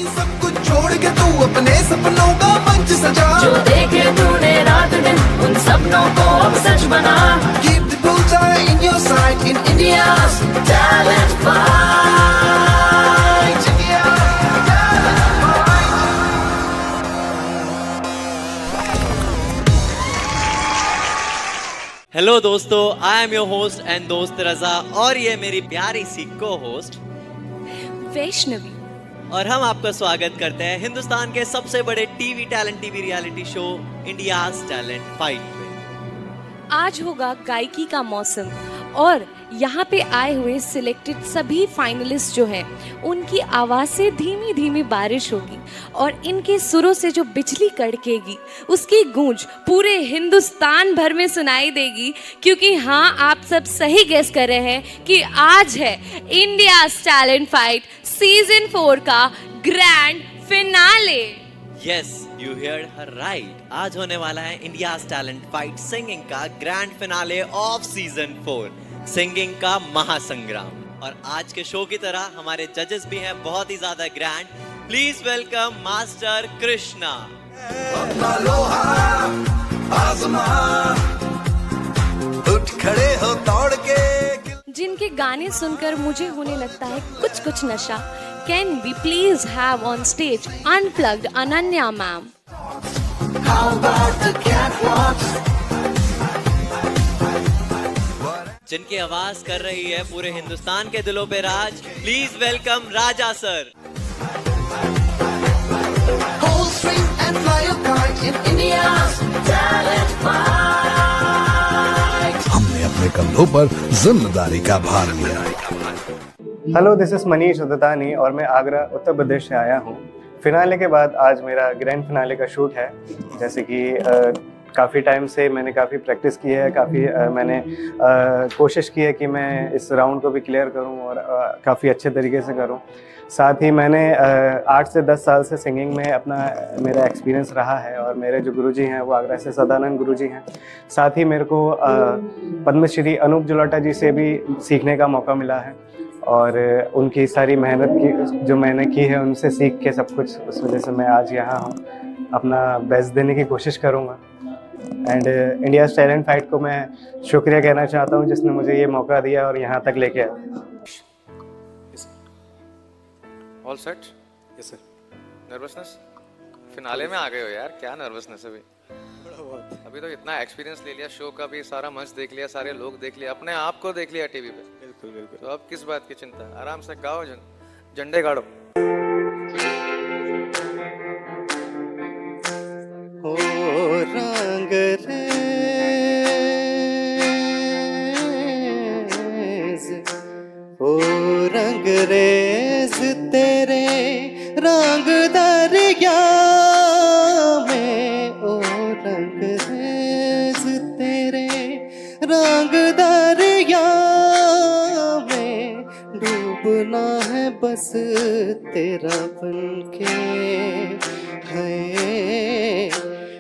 सब कुछ छोड़ के तू अपने सपनों का मंच सजा, जो देखे तूने रात दिन उन सपनों को अब सच बना। Keep the bullseye in your sight in India's talent fight. India's talent fight. Hello दोस्तों, I am your host and दोस्त रजा और ये मेरी प्यारी सी को होस्ट वैष्णवी, और हम आपका स्वागत करते हैं हिंदुस्तान के सबसे बड़े TV reality show India's talent fight में। आज होगा गायकी का मौसम और यहाँ पे आए हुए सिलेक्टेड सभी फाइनलिस्ट जो हैं उनकी आवाज़ से धीमी धीमी बारिश होगी और इनके सुरों से जो बिजली कड़केगी उसकी गूंज पूरे हिंदुस्तान भर में सुनाई देगी। क्योंकि हाँ, आप सब सही गेस कर रहे हैं कि आज है इंडियाज टैलेंट फाइट सीजन 4 का grand finale. Yes, you heard her right. आज होने वाला है इंडियाज टैलेंट फाइट सिंगिंग का grand finale off season 4, singing का महासंग्राम। और आज के शो की तरह हमारे जजेस भी हैं बहुत ही ज्यादा grand. Please welcome master Krishna. अपना लोहा आजमा, उठ खड़े हो दौड़ के, जिनके गाने सुनकर मुझे होने लगता है कुछ कुछ नशा। Can we please have on stage unplugged Ananya ma'am. How about the catwalks? जिनकी आवाज कर रही है पूरे हिंदुस्तान के दिलों पे राज। Please welcome Raja sir. Hold string and fly a kite in India's talent fight. हमने अपने कंधों पर जिम्मेदारी का भार लिया। हेलो, दिस इज़ मनीष उदतानी और मैं आगरा उत्तर प्रदेश से आया हूँ। फिनाले के बाद आज मेरा ग्रैंड फिनाले का शूट है। जैसे कि काफ़ी टाइम से मैंने काफ़ी प्रैक्टिस की है, मैंने कोशिश की है कि मैं इस राउंड को भी क्लियर करूं और काफ़ी अच्छे तरीके से करूं। साथ ही मैंने 8 से 10 साल से सिंगिंग में मेरा एक्सपीरियंस रहा है और मेरे जो गुरुजी हैं वो आगरा से सदानंद गुरुजी हैं। साथ ही मेरे को पद्मश्री अनूप जलोटा जी से भी सीखने का मौका मिला है और उनकी सारी मेहनत की जो मैंने की है उनसे सीख के सब कुछ, उस वजह से मैं आज यहाँ हूँ। अपना बेस्ट देने की कोशिश करूँगा एंड इंडियाज टैलेंट फाइट को मैं शुक्रिया कहना चाहता हूँ जिसने मुझे ये मौका दिया और यहाँ तक लेके आया। All set? Yes sir. Nervousness? Finale में आ गए हो यार, क्या नर्वसनेस है अभी तो इतना एक्सपीरियंस ले लिया, शो का भी सारा मंच देख लिया, सारे लोग देख लिया, अपने आप को देख लिया टीवी पे। बिल्कुल बिल्कुल। तो अब किस बात की चिंता, आराम से गाओ, झंडे गाड़ो। ओ रंग रेज, ओ रंग रेज तेरे रंग दरिया में, ओ रंग रेज तेरे रंग दरिया में, डूबना है बस तेरा बनके है,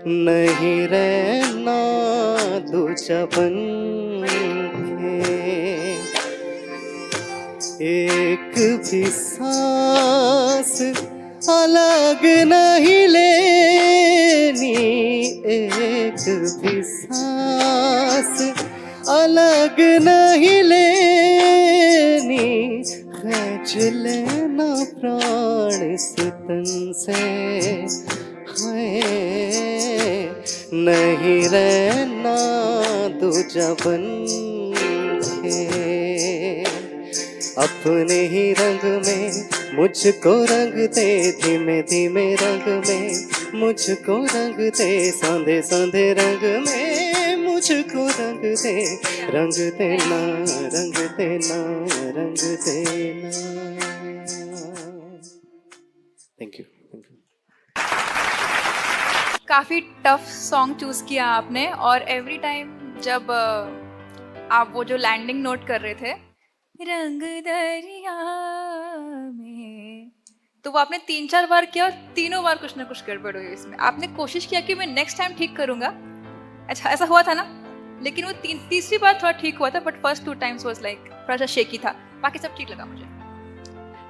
नहीं रहना दूजा बनके। एक भी सांस अलग नहीं लेनी, एक भी सांस अलग नहीं लेनी, खींच लेना प्राण इस तन से है, नहीं रहना दूजा बनके। अपने ही रंग में मुझको रंग दे, धीमे धीमे रंग में मुझको रंग दे, सांधे सांधे रंग में मुझको रंग दे, रंग देना रंग देना रंग देना। Thank you. काफ़ी टफ सॉन्ग चूज़ किया आपने और एवरी टाइम जब आप वो जो लैंडिंग नोट कर रहे थे, रंग दरिया में, तो वो आपने 3-4 बार किया और तीनों बार कुछ ना कुछ गड़बड़ हुई इसमें। आपने कोशिश किया कि मैं नेक्स्ट टाइम ठीक करूँगा, अच्छा ऐसा हुआ था ना, लेकिन वो तीसरी बार थोड़ा ठीक हुआ था, but first 2 times was like थोड़ा सा शेकी था, बाकी सब ठीक लगा मुझे।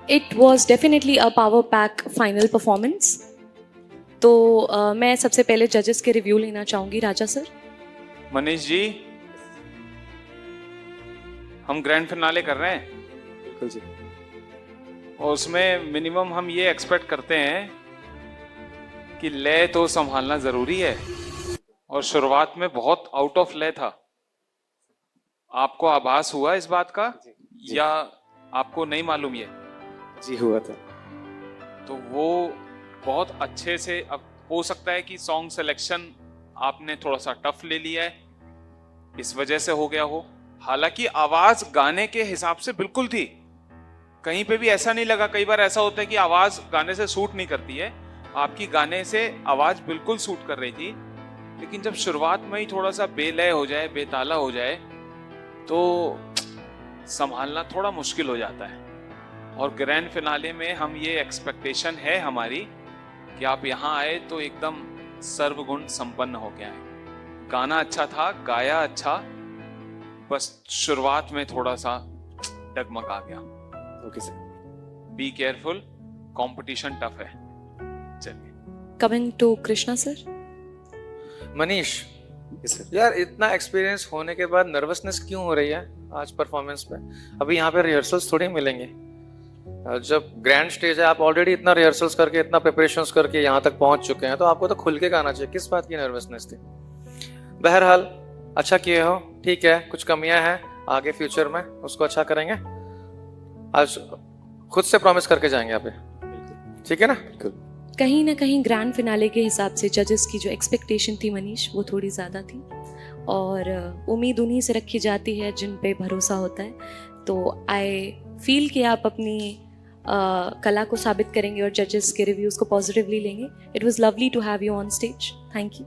It was definitely a power pack final performance. तो मैं सबसे पहले जजेस के रिव्यू लेना चाहूँगी राजा सर। मनीष जी, हम ग्रैंड फिनाले कर रहे हैं। बिल्कुल जी। और उसमें मिनिमम हम ये एक्सपेक्ट करते हैं कि लय तो संभालना जरूरी है, और शुरुआत में बहुत आउट ऑफ लय था। आपको आभास हुआ इस बात का जी। या आपको नहीं मालूम ये? जी हुआ था। तो वो बहुत अच्छे से, अब हो सकता है कि सॉन्ग सिलेक्शन आपने थोड़ा सा टफ ले लिया है, इस वजह से हो गया हो। हालांकि आवाज गाने के हिसाब से बिल्कुल थी, कहीं पे भी ऐसा नहीं लगा। कई बार ऐसा होता है कि आवाज गाने से सूट नहीं करती है, आपकी गाने से आवाज बिल्कुल सूट कर रही थी। लेकिन जब शुरुआत में ही थोड़ा सा बेलय हो जाए, बेताला हो जाए, तो संभालना थोड़ा मुश्किल हो जाता है। और ग्रैंड फिनाले में हम ये एक्सपेक्टेशन है हमारी कि आप यहाँ आए तो एकदम सर्वगुण संपन्न हो के आए। गाना अच्छा था, गाया अच्छा, बस शुरुआत में थोड़ा सा डगमगा गया। Okay sir. Be careful, competition tough है। चलिए, Coming to Krishna sir. Manish, sir. यार इतना एक्सपीरियंस होने के बाद नर्वसनेस क्यों हो रही है आज परफॉर्मेंस में? अभी यहाँ पे रिहर्सल्स थोड़ी मिलेंगे। जब ग्रैंड स्टेज है, आप ऑलरेडी इतना रिहर्सल्स करके, इतना प्रिपरेशंस करके यहाँ तक पहुंच चुके हैं, तो आपको तो खुल के गाना चाहिए। किस बात की नर्वसनेस थी? बहरहाल अच्छा किए हो, ठीक है। कुछ कमियां हैं, आगे फ्यूचर में उसको अच्छा करेंगे। आज खुद से प्रॉमिस करके जाएंगे यहाँ पे, ठीक है ना? कहीं ना कहीं ग्रैंड फिनाले के हिसाब से जजेस की जो एक्सपेक्टेशन थी मनीष, वो थोड़ी ज़्यादा थी, और उम्मीद उन्हीं से रखी जाती है जिन पे भरोसा होता है। तो आई फील कि आप अपनी कला को साबित करेंगे और जजेस के रिव्यूज़ को पॉजिटिवली लेंगे। It was lovely to have you on stage. Thank you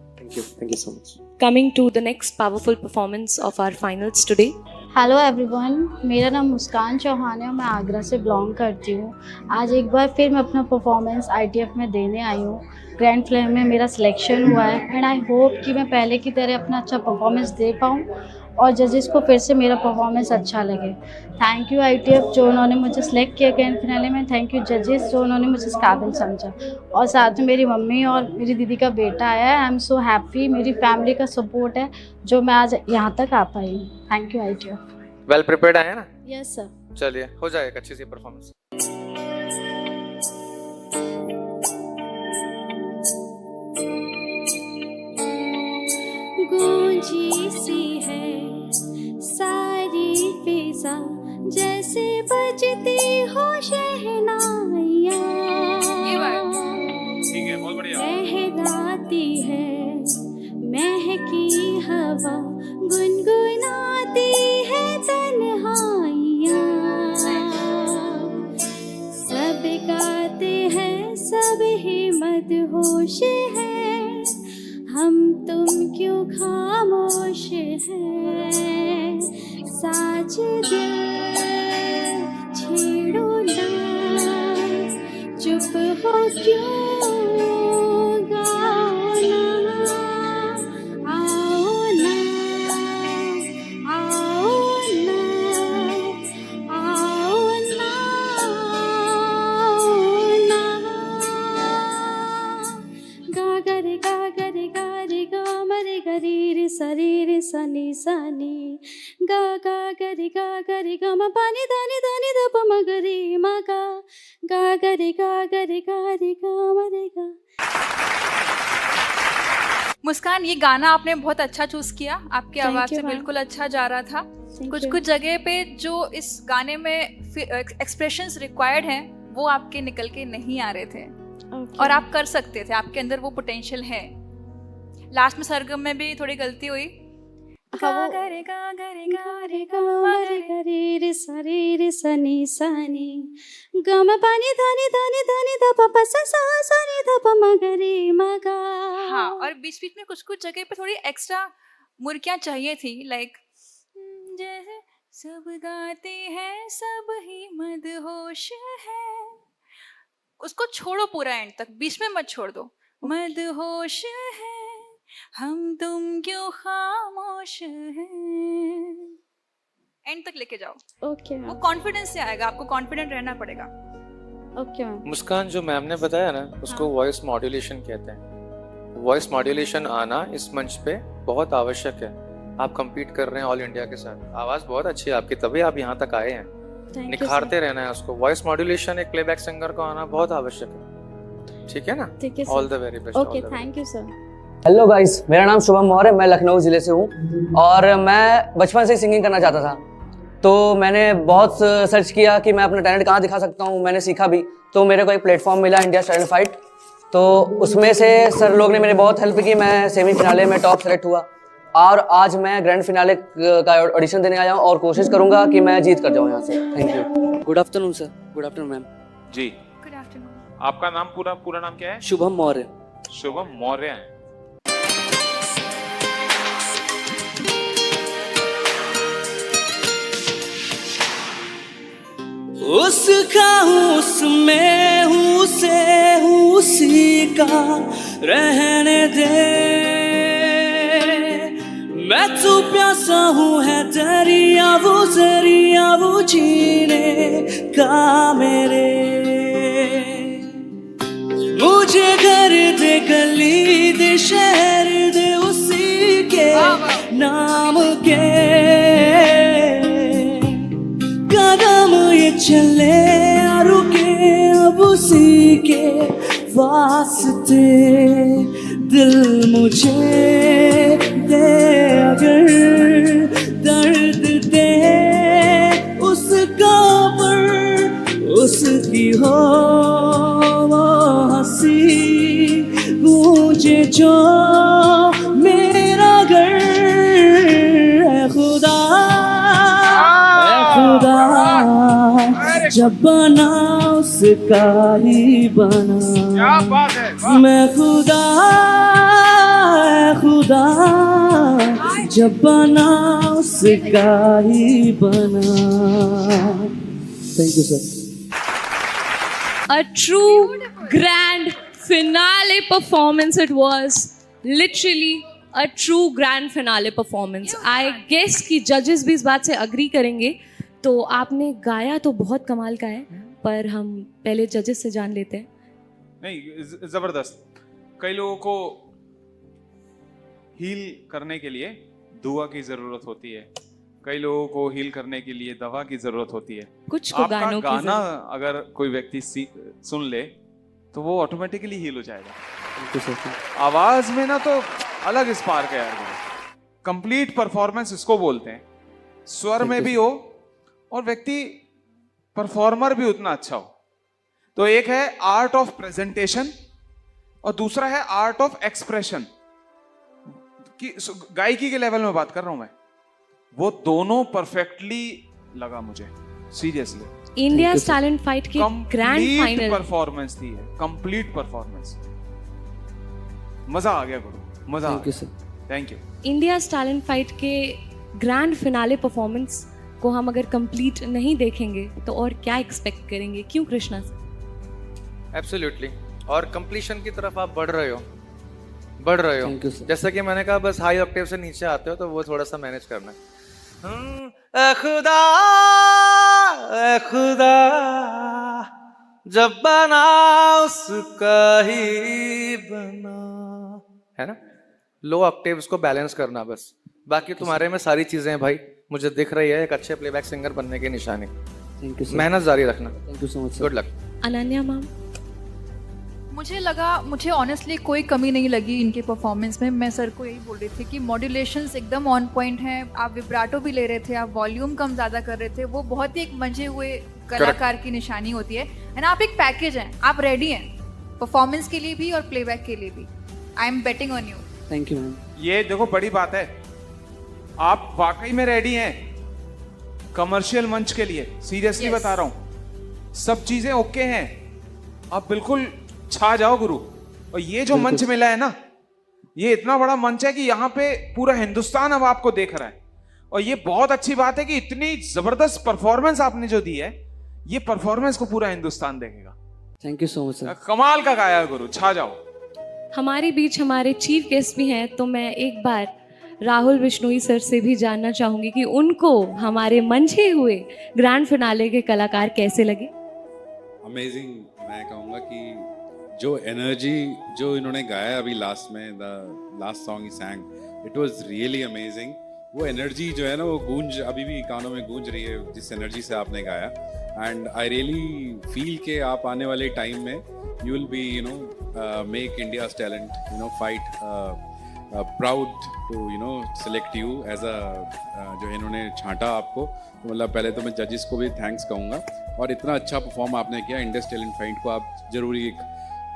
so much. Coming to the next powerful performance of our finals today. Hello everyone, मेरा नाम मुस्कान चौहान है और मैं आगरा से बिलोंग करती हूँ। आज एक बार फिर मैं अपना परफॉर्मेंस ITF में देने आई हूँ। ग्रैंड फिनाले में मेरा सिलेक्शन हुआ है एंड आई होप कि मैं पहले की तरह अपना अच्छा परफॉर्मेंस दे पाऊँ और जजेस को फिर से मेरा परफॉर्मेंस अच्छा लगे। थैंक यू ITF जो उन्होंने मुझे सिलेक्ट किया ग्रैंड फिनाले में। थैंक यू जजेस जो उन्होंने मुझे इस काबिल समझा, और साथ में मेरी मम्मी और मेरी दीदी का बेटा आया है। आई एम सो हैप्पी, मेरी फैमिली का सपोर्ट है जो मैं आज यहाँ तक आ पाई हूँ। Thank you ITF। Well prepared है ना? Yes sir. चलिए, हो जाएगा अच्छी सी परफॉर्मेंस। गूंजी सी है सारी फिजा, जैसे बजती हो शहनाइयाँ। ठीक है, बहुत बढ़िया। लहराती है महकी हवा, गुनगुनाती है तन्हाइयाँ। सब गाते हैं, सब ही मदहोश है, हम तुम क्यों खामोश हैं। साज दिल छेड़ो ना, चुप हो क्यों, गाओ ना, आओ ना, आओ ना, आओ ना, आओ ना। गा गा रे गा गा रे गा रे गा मरे गा रे रे सा रे रे सा नी सा नी। गा गा गा रे गा मा पानी दानी दानी दा प म ग रे मा गा। गा गा रे गा मरे गा। मुस्कान, ये गाना आपने बहुत अच्छा चूज किया, आपकी Thank आवाज you, से ma'am. बिल्कुल अच्छा जा रहा था। कुछ you. कुछ जगह पे जो इस गाने में एक्सप्रेशंस रिक्वायर्ड हैं वो आपके निकल के नहीं आ रहे थे, और आप कर सकते थे, आपके अंदर वो पोटेंशियल है। लास्ट में सरगम में भी थोड़ी गलती हुई। गा गा रे गा मरे गा रे रे सा नी सा नी। गा मा पानी धानी धानी धानी दा प प सा सा नी दा प म ग रे मा गा। हाँ, और बीच बीच में कुछ कुछ जगह पे थोड़ी एक्स्ट्रा मुर्कियाँ चाहिए थी, लाइक जैसे सब गाते हैं सब ही मदहोश है, उसको छोड़ो पूरा एंड तक, बीच में मत छोड़ दो। मदहोश है, हम तुम क्यों खामोश हैं, एंड तक लेके जाओ। ओके वो कॉन्फिडेंस से आएगा, आपको कॉन्फिडेंट रहना पड़ेगा। Okay ma'am. मुस्कान, जो मैम ने बताया ना, उसको वॉइस मॉड्यूलेशन कहते हैं। वॉइस मॉड्यूलेशन आना इस मंच पे बहुत आवश्यक है। आप compete कर रहे हैं ऑल इंडिया के साथ, आवाज बहुत अच्छी है आपकी, तभी आप यहाँ तक आए हैं। निखारते रहना है उसको। वॉइस मॉड्यूलेशन एक प्लेबैक सिंगर को आना बहुत आवश्यक है, ठीक है ना? ठीक है all the very best. Okay, thank you sir. Hello guys, मेरा नाम शुभम मौर्य है, मैं लखनऊ ज़िले से हूँ और मैं बचपन से सिंगिंग करना चाहता था। तो मैंने बहुत सर्च किया कि मैं अपना टैलेंट कहाँ दिखा सकता हूँ, मैंने सीखा भी। तो मेरे को एक प्लेटफॉर्म मिला, इंडिया टैलेंट फाइट। तो उसमें से सर लोग ने मेरी बहुत हेल्प की, मैं सेमीफिनाले में टॉप सेलेक्ट हुआ और आज मैं ग्रैंड फिनाले का ऑडिशन देने आया हूँ और कोशिश करूँगा कि मैं जीत कर जाऊँ यहाँ से। Thank you. Good afternoon sir. Good afternoon ma'am. जी, गुड आफ्टरनून। आपका नाम पूरा नाम क्या है? शुभम मौर्य। शुभम मौर्य है। उसका हूँ उसमें हूँ उसे हूँ उसी का रहने दे। मैं तो प्यासा हूँ है दरिया वो जीने का मेरे। मुझे घर दे गली दे शहर दे उसी के नाम के। कदम ये चले और रुके अब उसी के वास्ते। दिल मुझे दे अगर दर्द दे उसका पर उसकी हो वो हंसी गूंजे जो मेरा घर है खुदा। जब बना उसका ही बना। क्या बात है। मैं खुदा जब बना उसका ही बना। Thank you sir. A true grand finale performance it was. Literally a true grand finale performance. I guess कि judges भी इस बात से agree करेंगे। तो आपने गाया तो बहुत कमाल का है, पर हम पहले जजेस से जान लेते हैं। नहीं, जबरदस्त। कई लोगों को हील करने के लिए दुआ की जरूरत होती है, कई लोगों को हील करने के लिए दवा की जरूरत होती है। कुछ को आपका गानों गाना अगर कोई व्यक्ति सुन ले तो वो ऑटोमेटिकली हील हो जाएगा। आवाज में ना तो अलग स्पार्क है यार, कंप्लीट परफॉर्मेंस इसको बोलते हैं। स्वर में भी हो और व्यक्ति परफॉर्मर भी उतना अच्छा हो। तो एक है आर्ट ऑफ प्रेजेंटेशन और दूसरा है आर्ट ऑफ एक्सप्रेशन। कि गायकी के लेवल में बात कर रहा हूं मैं, वो दोनों परफेक्टली लगा मुझे, सीरियसली। इंडिया टैलेंट फाइट के ग्रैंड फाइनल परफॉर्मेंस थी है, कंप्लीट परफॉर्मेंस। मजा आ गया गुरु, मजा। Thank you sir. Thank you. India talent fight के ग्रैंड फिनाले परफॉर्मेंस को हम अगर कंप्लीट नहीं देखेंगे तो और क्या एक्सपेक्ट करेंगे? क्यों कृष्णा सर? एब्सोल्युटली। और कंप्लीशन की तरफ आप बढ़ रहे हो। Thank you, sir. जैसा कि मैंने कहा, बस हाई ऑक्टेव से नीचे आते हो तो वो थोड़ा सा मैनेज करना है। ए खुदा जब बना उसका ही बना, है ना? लो ऑक्टेव उसको बैलेंस करना बस। बाकी तुम्हारे में सारी चीजें हैं भाई, मुझे दिख रही है एक अच्छे प्लेबैक सिंगर बनने की निशानी। Thank you. मेहनत जारी रखना। Thank you so much. Good luck. Ananya ma'am, मुझे ऑनेस्टली कोई कमी नहीं लगी इनके परफॉर्मेंस में। मैं सर को यही बोल रही थी कि मॉड्यूलेशंस एकदम ऑन पॉइंट हैं। आप विब्राटो भी ले रहे थे, आप वॉल्यूम कम ज़्यादा कर रहे थे, वो बहुत ही एक मंझे हुए कलाकार की निशानी होती है। एंड आप एक पैकेज हैं, आप रेडी हैं परफॉर्मेंस के लिए भी और प्लेबैक के लिए भी। I am betting on you. Thank you ma'am. ये देखो बड़ी बात है, आप वाकई में रेडी हैं कमर्शियल मंच के लिए। Seriously Yes. बता रहा हूं, सब चीजें ओके हैं, आप बिल्कुल छा जाओ गुरु। और ये जो मंच मिला है ना, ये इतना बड़ा मंच है कि यहाँ पे पूरा हिंदुस्तान अब आपको देख रहा है। और ये बहुत अच्छी बात है कि इतनी जबरदस्त परफॉर्मेंस आपने जो दी है, ये परफॉर्मेंस को पूरा हिंदुस्तान देखेगा। Thank you so much sir. कमाल का गाया गुरु, छा जाओ। हमारे बीच हमारे चीफ गेस्ट भी हैं, तो मैं एक बार राहुल बिश्नोई सर से भी जानना चाहूंगी कि उनको हमारे मंझे हुए ग्रैंड फिनाले के कलाकार कैसे लगे। अमेजिंग। मैं कहूँगा कि जो एनर्जी जो इन्होंने गाया अभी लास्ट में, the last song he सैंग, it was really amazing. वो एनर्जी जो है ना, वो गूंज अभी भी कानों में गूंज रही है जिस एनर्जी से आपने गाया। एंड आई रियली फील के आप आने वाले टाइम में you will be make India's talent fight proud to select you as जो इन्होंने छांटा आपको। तो मतलब पहले तो मैं जजेस को भी थैंक्स कहूँगा, और इतना अच्छा परफॉर्म आपने किया। इंडियाज टैलेंट फाइट को आप जरूरी एक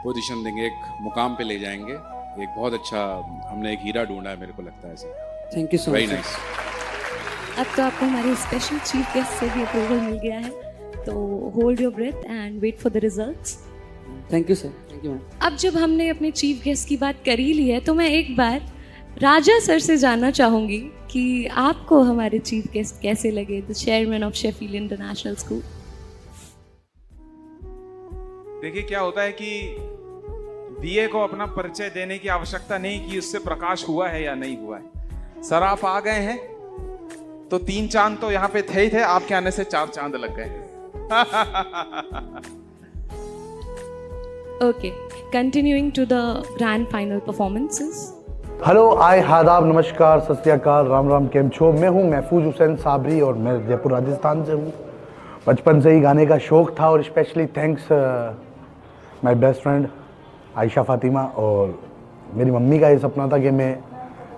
पोजीशन देंगे, एक मुकाम पे ले जाएंगे। एक बहुत अच्छा हमने एक हीरा ढूंढा है, मेरे को लगता है ऐसा। Thank you so much. Very nice. अब तो आपको हमारे स्पेशल चीफ गेस्ट से भी अप्रूवल मिल गया है, तो hold your breath and wait for the results. Thank you sir, thank you ma'am. अब जब हमने अपने चीफ गेस्ट की बात कर ही ली है, तो मैं एक बार राजा सर से जानना चाहूँगी कि आपको हमारे चीफ गेस्ट कैसे लगे, the chairman of Sheffield international school. देखिए क्या होता है कि दिए को अपना परिचय देने की आवश्यकता नहीं कि उससे प्रकाश हुआ है या नहीं हुआ है। सर आप आ गए हैं तो 3 चांद तो यहाँ पे थे ही थे, आपके आने से 4 चांद लग गए। Okay, continuing to the grand final performances. Hello, आय, आदाब, नमस्कार, सत श्री अकाल, राम राम, केम छो। मैं हूँ महफूज हुसैन साबरी और मैं जयपुर राजस्थान से हूँ। बचपन से ही गाने का शौक़ था, और specially thanks my best friend Ayesha Fatima, और मेरी मम्मी का ये सपना था कि मैं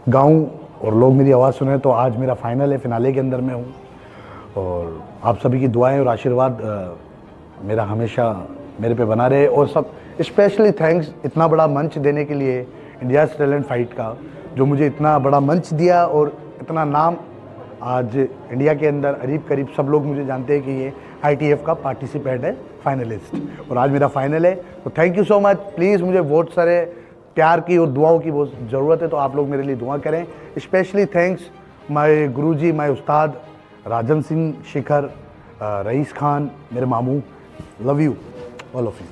गाऊं और लोग मेरी आवाज़ सुने। तो आज मेरा फाइनल है, फिनाले के अंदर मैं हूँ, और आप सभी की दुआएं और आशीर्वाद मेरा हमेशा मेरे पे बना रहे। और सब स्पेशली थैंक्स इतना बड़ा मंच देने के लिए इंडियाज़ टैलेंट फाइट का, जो मुझे इतना बड़ा मंच दिया और इतना नाम आज इंडिया के अंदर करीब करीब सब लोग मुझे जानते हैं कि ये ITF का पार्टिसिपेंट है, फाइनलिस्ट, और आज मेरा फाइनल है। तो thank you so much. Please मुझे बहुत सारे प्यार की और दुआओं की बहुत ज़रूरत है, तो आप लोग मेरे लिए दुआ करें। Specially thanks my Guruji, my Ustad Rajan Singh Shekhar, rice Khan, मेरे मामू। Love you all of you.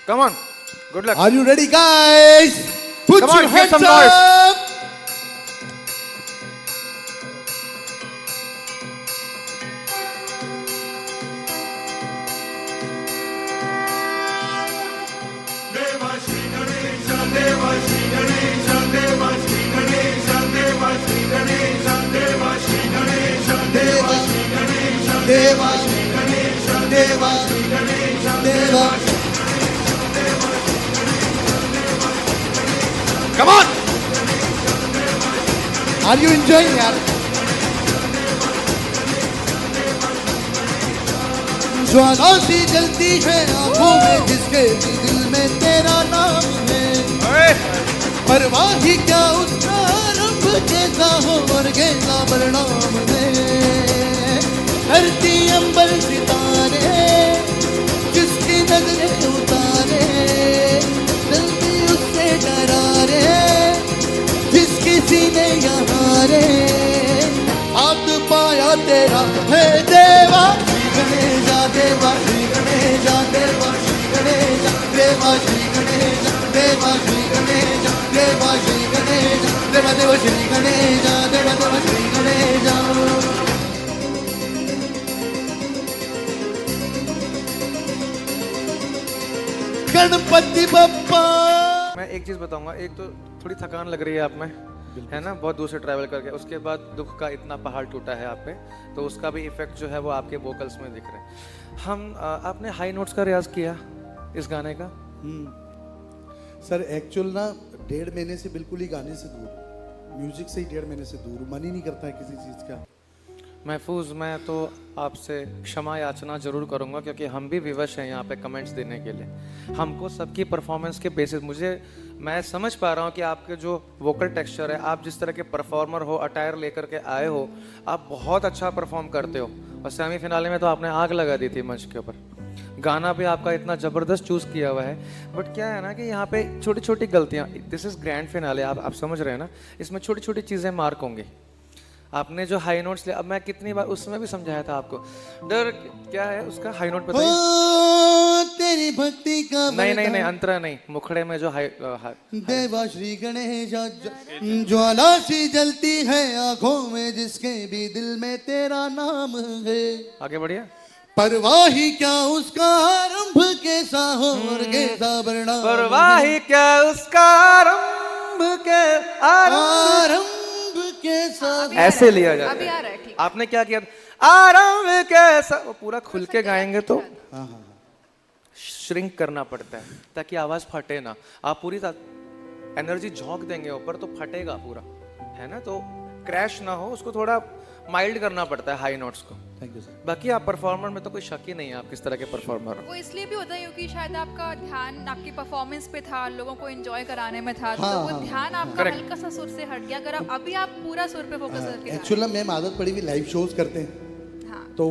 Come on, good luck. Are you ready, guys? Put Come on, your make hands some noise. up. देवा देवा देवा। Come on! Are you enjoying यार? ज्वाला सी जलती है आंखों में जिसके भी दिल में तेरा नाम है। परवाह ही क्या उसका रब कैसा हो और कैसा परिणाम है। धरती अंबर सितारे जिसकी नजर उतारे, जल्दी उससे डरा रे जिसकी सीने यहाँ रे। हाथ पाया तेरा है देवा, श्री गणेशा देवा, श्री गणेशा देवा, श्री गणेशा देवा, श्री गणेशा देवा, श्री गणेशा देवा, श्री गणेशा देवा, देवा श्री गणेशा देवा, देवा श्री गणेशा। गणपति बप्पा। मैं एक चीज बताऊंगा, एक तो थोड़ी थकान लग रही है आप में, है ना, बहुत दूर से ट्रैवल करके। उसके बाद दुख का इतना पहाड़ टूटा है आप पे, तो उसका भी इफेक्ट जो है वो आपके वोकल्स में दिख रहे हैं। आपने हाई नोट्स का रियाज किया इस गाने का? सर एक्चुअल ना 1.5 महीने से बिल्कुल ही गाने से दूर, म्यूजिक से ही 1.5 महीने से दूर, मन ही नहीं करता है किसी चीज़ का। महफूज, मैं तो आपसे क्षमा याचना जरूर करूंगा, क्योंकि हम भी विवश हैं यहाँ पे कमेंट्स देने के लिए। हमको सबकी परफॉर्मेंस के बेसिस, मैं समझ पा रहा हूँ कि आपके जो वोकल टेक्सचर है, आप जिस तरह के परफॉर्मर हो, अटायर लेकर के आए हो, आप बहुत अच्छा परफॉर्म करते हो। और सेमीफिनाले में तो आपने आग लगा दी थी मंच के ऊपर। गाना भी आपका इतना ज़बरदस्त चूज किया हुआ है, बट क्या है ना कि यहाँ पे छोटी छोटी गलतियाँ, दिस इज़ ग्रैंड फिनाले, आप समझ रहे हैं ना, इसमें छोटी छोटी चीज़ें मार्क होंगी। आपने जो हाई नोट्स लिया, अब मैं कितनी बार उसमें भी समझाया था आपको, डर क्या है उसका हाई नोट बताइए। तेरी भक्ति का नहीं अंतरा नहीं, मुखड़े में जो हाई देवा श्री गणेशा। ज्वाला सी जलती है आंखों में जिसके भी दिल में तेरा नाम है। आगे बढ़िए। परवाह ही क्या उसका आरंभ कैसा हो और कैसा परिणाम, परवाह ही क्या उसका आरंभ के आरंभ कैसा। ऐसे लिया जाता अभी आ है। रहा है, ठीक। आपने क्या किया? आरंभ कैसा, वो पूरा खुल के गाएंगे तो श्रिंक करना पड़ता है ताकि आवाज फटे ना। आप पूरी एनर्जी झोंक देंगे ऊपर तो फटेगा पूरा, है ना, तो क्रैश ना हो, उसको थोड़ा माइल्ड करना पड़ता है हाई नोट्स को। Thank you sir. बाकी आप परफॉर्मर में तो कोई शक ही नहीं है, आप किस तरह के परफॉर्मर हो। वो इसलिए भी होता है क्योंकि शायद आपका ध्यान आपकी परफॉर्मेंस पे था, लोगों को एंजॉय कराने में था, तो वो ध्यान आपका हल्का सा सुर से हट गया। अगर अभी आप पूरा सुर पे फोकस करके एक्चुअली मैम आदत पड़ी हुई लाइव शोज करते हैं तो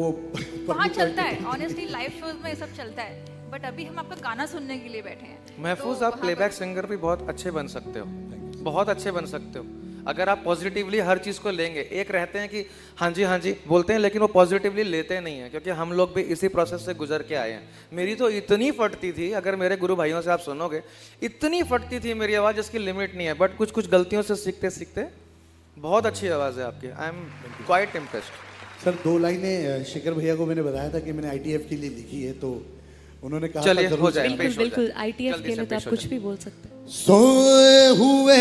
वहाँ चलता है, ऑनेस्टली लाइव शोज में ये सब चलता है, बट अभी हम आपका गाना सुनने के लिए बैठे हैं। महफूज, आप प्लेबैक सिंगर भी बहुत अच्छे बन सकते हो, बहुत अच्छे बन सकते हो अगर आप पॉजिटिवली हर चीज़ को लेंगे। एक रहते हैं कि हाँ जी बोलते हैं लेकिन वो पॉजिटिवली लेते नहीं हैं, क्योंकि हम लोग भी इसी प्रोसेस से गुजर के आए हैं। मेरी तो इतनी फटती थी, अगर मेरे गुरु भाइयों से आप सुनोगे, इतनी फटती थी मेरी आवाज़ जिसकी लिमिट नहीं है, बट कुछ कुछ गलतियों से सीखते सीखते बहुत अच्छी आवाज़ है आपकी। I am quite impressed. Sir 2 लाइनें शेखर भैया को मैंने बताया था कि मैंने ITF के लिए लिखी है, तो उन्होंने कहा चलिए, था हो जाए, बिल्कुल बिल्कुल, ITF के लिए तो आप कुछ भी बोल सकते हैं। सोए हुए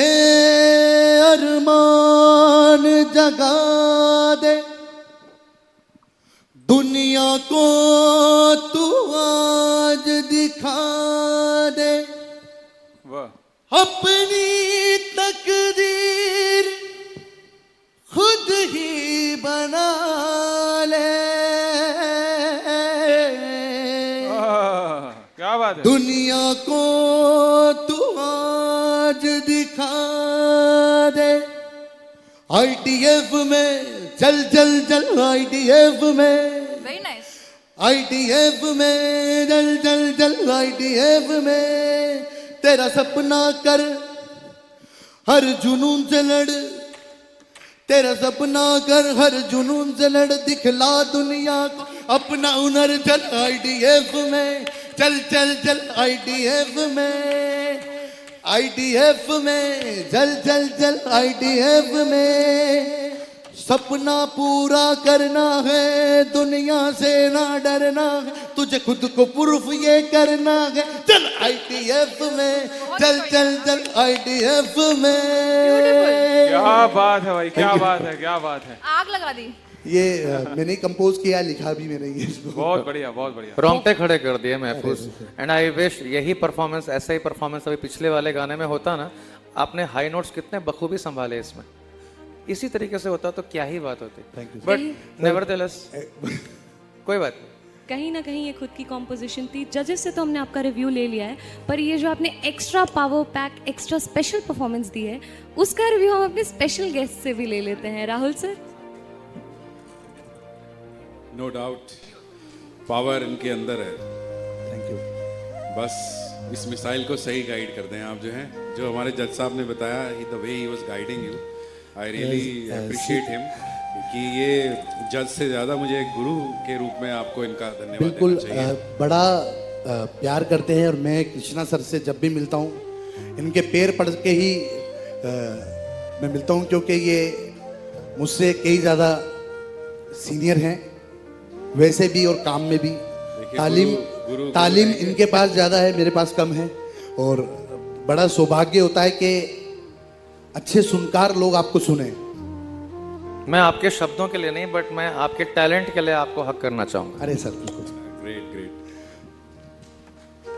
अरमान जगा दे, दुनिया को तू आज दिखा दे, अपनी तकदीर खुद ही बना ले। क्या बात है। दुनिया को तू आज दिखा दे, ITF में चल चल चल, ITF में वेरी नाइस, ITF में चल चल चल, ITF में तेरा सपना कर, हर जुनून से लड़, तेरा सपना कर, हर जुनून से लड़, दिखला दुनिया को अपना हुनर। चल ITF में चल चल चल, ITF में, ITF में चल चल चल, ITF में सपना पूरा करना है, दुनिया से ना डरना है, तुझे खुद को प्रूफ ये करना है। चल ITF में चल चल चल, ITF में। क्या बात है भाई, क्या बात है, क्या बात है। आग लगा दी। ये मैंने कंपोज किया, लिखा भी मैंने ये इसको। बहुत बढ़िया, बहुत बढ़िया। रोंगटे खड़े कर दिए महफूज। एंड आई विश यही परफॉर्मेंस, ऐसा ही परफॉर्मेंस अभी पिछले वाले गाने में होता ना। आपने हाई नोट्स कितने बखूबी संभाले इसमें, इसी तरीके से होता तो क्या ही बात होती। बट नेवरदलेस कोई बात नहीं, कहीं ना कहीं ये खुद की कॉम्पोजिशन थी। जजेस से तो हमने आपका रिव्यू ले लिया है, पर ये जो आपने extra power pack, extra special performance दी है, उसका रिव्यू हम अपने स्पेशल गेस्ट से भी ले लेते हैं। Rahul sir. No doubt power इनके अंदर है। Thank you. बस इस मिसाइल को सही गाइड कर दें आप, जो है, जो हमारे जज साहब ने बताया, the way he was guiding you, I really appreciate him, कि ये जज से ज़्यादा मुझे एक गुरु के रूप में आपको इनका धन्यवाद बिल्कुल देना चाहिए। बड़ा प्यार करते हैं, और मैं कृष्णा सर से जब भी मिलता हूँ इनके पैर पड़ के ही मैं मिलता हूँ, क्योंकि ये मुझसे कई ज़्यादा सीनियर हैं वैसे भी और काम में भी। तालीम इनके पास ज़्यादा है, मेरे पास कम है, और बड़ा सौभाग्य होता है कि अच्छे सुनकार लोग आपको सुने। मैं आपके शब्दों के लिए नहीं, बट मैं आपके टैलेंट के लिए आपको हक करना चाहूंगा। अरे सर बिल्कुल। Great great.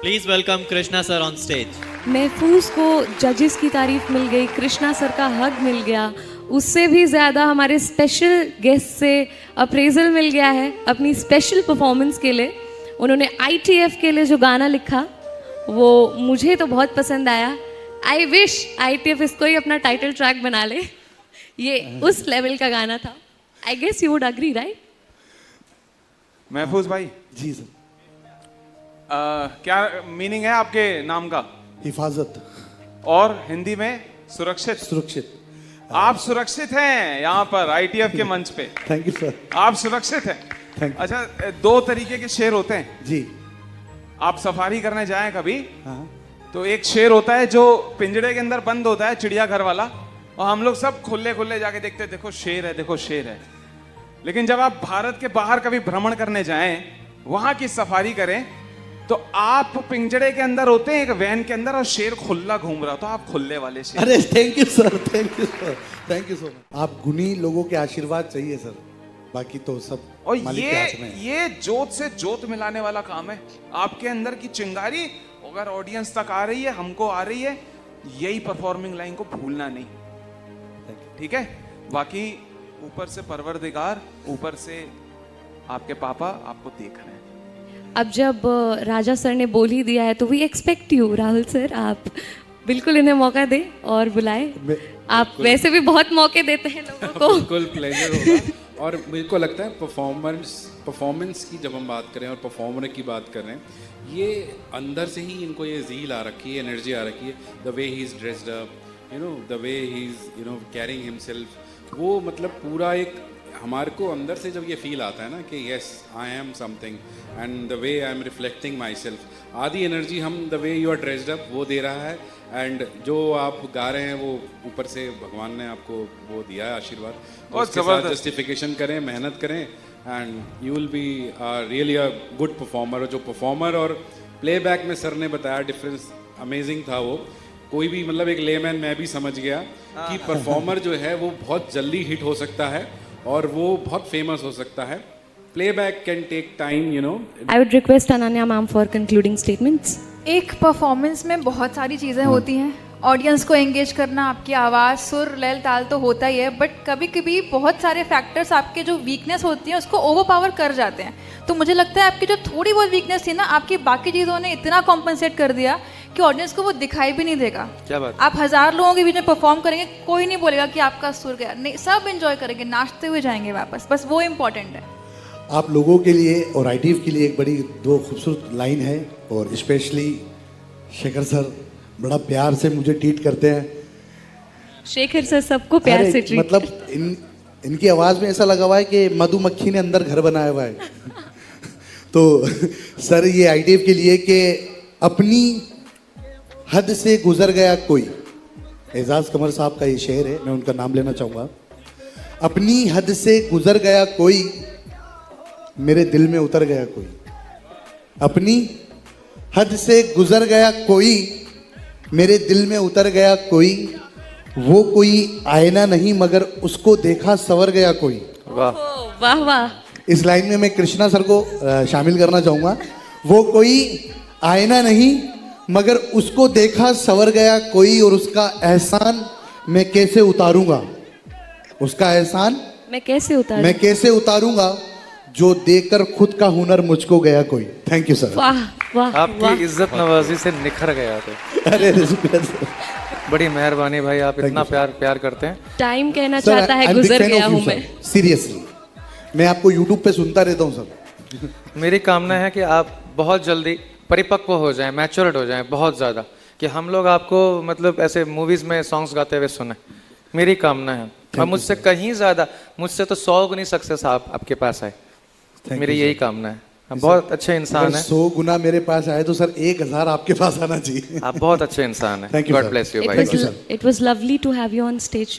Please welcome Krishna sir on stage. महफूज को जजेस की तारीफ मिल गई, कृष्णा सर का हक मिल गया, उससे भी ज़्यादा हमारे स्पेशल गेस्ट से अप्रेजल मिल गया है अपनी स्पेशल परफॉर्मेंस के लिए। उन्होंने ITF के लिए जो गाना लिखा वो मुझे तो बहुत पसंद आया। आई विश ITF इसको ही अपना टाइटल ट्रैक बना ले, ये उस लेवल का गाना था। I guess you would agree, right? Mahfooz भाई जी सर। क्या मीनिंग है आपके नाम का? हिफाजत। और हिंदी में सुरक्षित। सुरक्षित। आप सुरक्षित हैं यहाँ पर ITF के मंच पे। Thank you sir. आप सुरक्षित हैं। अच्छा, 2 तरीके के शेर होते हैं जी। आप सफारी करने जाएं कभी, तो एक शेर होता है जो पिंजरे के अंदर बंद होता है, चिड़ियाघर वाला, और हम लोग सब खुले खुले जाके देखते हैं, देखो शेर है, देखो शेर है। लेकिन जब आप भारत के बाहर कभी भ्रमण करने जाएं वहां की सफारी करें, तो आप पिंजड़े के अंदर होते हैं एक वैन के अंदर और शेर खुला घूम रहा, तो आप खुले वाले शेर। अरे thank you sir, thank you sir, thank you so much. आप गुणी लोगों के आशीर्वाद चाहिए सर, बाकी तो सब और मालिक के हाथ में है। ये जोत से जोत मिलाने वाला काम है। आपके अंदर की चिंगारी अगर ऑडियंस तक आ रही है, हमको आ रही है, यही परफॉर्मिंग लाइन को भूलना नहीं, ठीक है। बाकी ऊपर से परवरदिगार, ऊपर से आपके पापा आपको देख रहे हैं। अब जब राजा सर ने बोल ही दिया है तो we expect you Rahul sir, आप बिल्कुल इन्हें मौका दें और बुलाएं। आप वैसे भी बहुत मौके देते हैं लोगों को। बिल्कुल प्लेजर होगा। और मेरे को लगता है परफॉर्मेंस की जब हम बात करें और परफॉर्मर की बात कर रहे हैं, ये अंदर से ही इनको ये ज़ील आ रखी है, एनर्जी आ रखी है। The way he is dressed up, you know, the way he is, you know, carrying himself, वो मतलब पूरा एक हमारे को अंदर से जब ये फील आता है ना कि yes I am something and the way I am reflecting myself, आधी एनर्जी हम the way you are dressed up वो दे रहा है। एंड जो आप गा रहे हैं वो ऊपर से भगवान ने आपको वो दिया है आशीर्वाद, बहुत उसके साथ जबरदस्त। जस्टिफिकेशन करें, मेहनत करें and you will be really a good performer. और जो परफॉर्मर और प्लेबैक में सर ने बताया डिफरेंस अमेजिंग था। वो कोई भी मतलब एक लेमैन मैं भी समझ गया कि परफॉर्मर जो है वो बहुत जल्दी हिट हो सकता है और वो बहुत फेमस हो सकता है। Playback can take time, you know. I would request Ananya ma'am for concluding statements. एक परफॉर्मेंस में बहुत सारी चीज़ें होती हैं। ऑडियंस को एंगेज करना, आपकी आवाज़, सुर, लय, ताल तो होता ही है, बट कभी कभी बहुत सारे फैक्टर्स आपके जो वीकनेस होती हैं उसको ओवरपावर कर जाते हैं। तो मुझे लगता है आपकी जो थोड़ी बहुत वीकनेस थी ना, आपकी बाकी चीज़ों ने इतना कॉम्पनसेट कर दिया कि ऑडियंस को वो दिखाई भी नहीं देगा। क्या बात। आप 1000 लोगों के बीच में परफॉर्म करेंगे, कोई नहीं बोलेगा कि आपका सुर गया, नहीं, सब एंजॉय करेंगे, नाचते हुए जाएंगे वापस। बस वो इम्पोर्टेंट है। आप लोगों के लिए और आईटीएफ के लिए एक बड़ी दो खूबसूरत लाइन है, और स्पेशली शेखर सर बड़ा प्यार से मुझे ट्रीट करते हैं। शेखर सर सबको प्यार अरे, से ट्रीट मतलब इनकी आवाज़ में ऐसा लगा हुआ है कि मधुमक्खी ने अंदर घर बनाया हुआ है। तो सर ये आईटीएफ के लिए कि अपनी हद से गुजर गया कोई, एजाज कमर साहब का ये शेर है, मैं उनका नाम लेना चाहूँगा। अपनी हद से गुजर गया कोई, मेरे दिल में उतर गया कोई। अपनी हद से गुजर गया कोई, मेरे दिल में उतर गया कोई। वो कोई आईना नहीं मगर उसको देखा सवर गया कोई। वाह वाह वाह। इस लाइन में मैं कृष्णा सर को शामिल करना चाहूँगा। वो कोई आईना नहीं मगर उसको देखा सवर गया कोई, और उसका एहसान मैं कैसे उतारूंगा, उसका एहसान मैं कैसे उतारूं? जो देकर खुद का हुनर मुझको गया कोई। Thank you sir. वाह वाह। आपकी इज्जत नवाजी से निखर गया तो। अरे बड़ी मेहरबानी भाई, आप इतना प्यार करते हैं। टाइम कहना चाहता है गुजर गया हूँ मैं। सीरियसली मैं आपको यूट्यूब पे सुनता रहता हूँ सर। मेरी कामना है कि आप बहुत जल्दी परिपक्व हो जाएं, मैच्योर्ड हो जाएं बहुत ज़्यादा, कि हम लोग आपको मतलब ऐसे मूवीज़ में सॉन्ग्स गाते हुए सुने। मेरी कामना है, और मुझसे कहीं ज़्यादा, मुझसे तो 100 गुनी सक्सेस आपके पास आए, मेरी यही कामना है। आप बहुत अच्छे इंसान हैं। 100 गुना मेरे पास आए तो सर 1000 आपके पास आना चाहिए। आप बहुत अच्छे इंसान हैं। Thank you, God sir. Bless you Thank भाई। you, sir. It was lovely to have you on stage.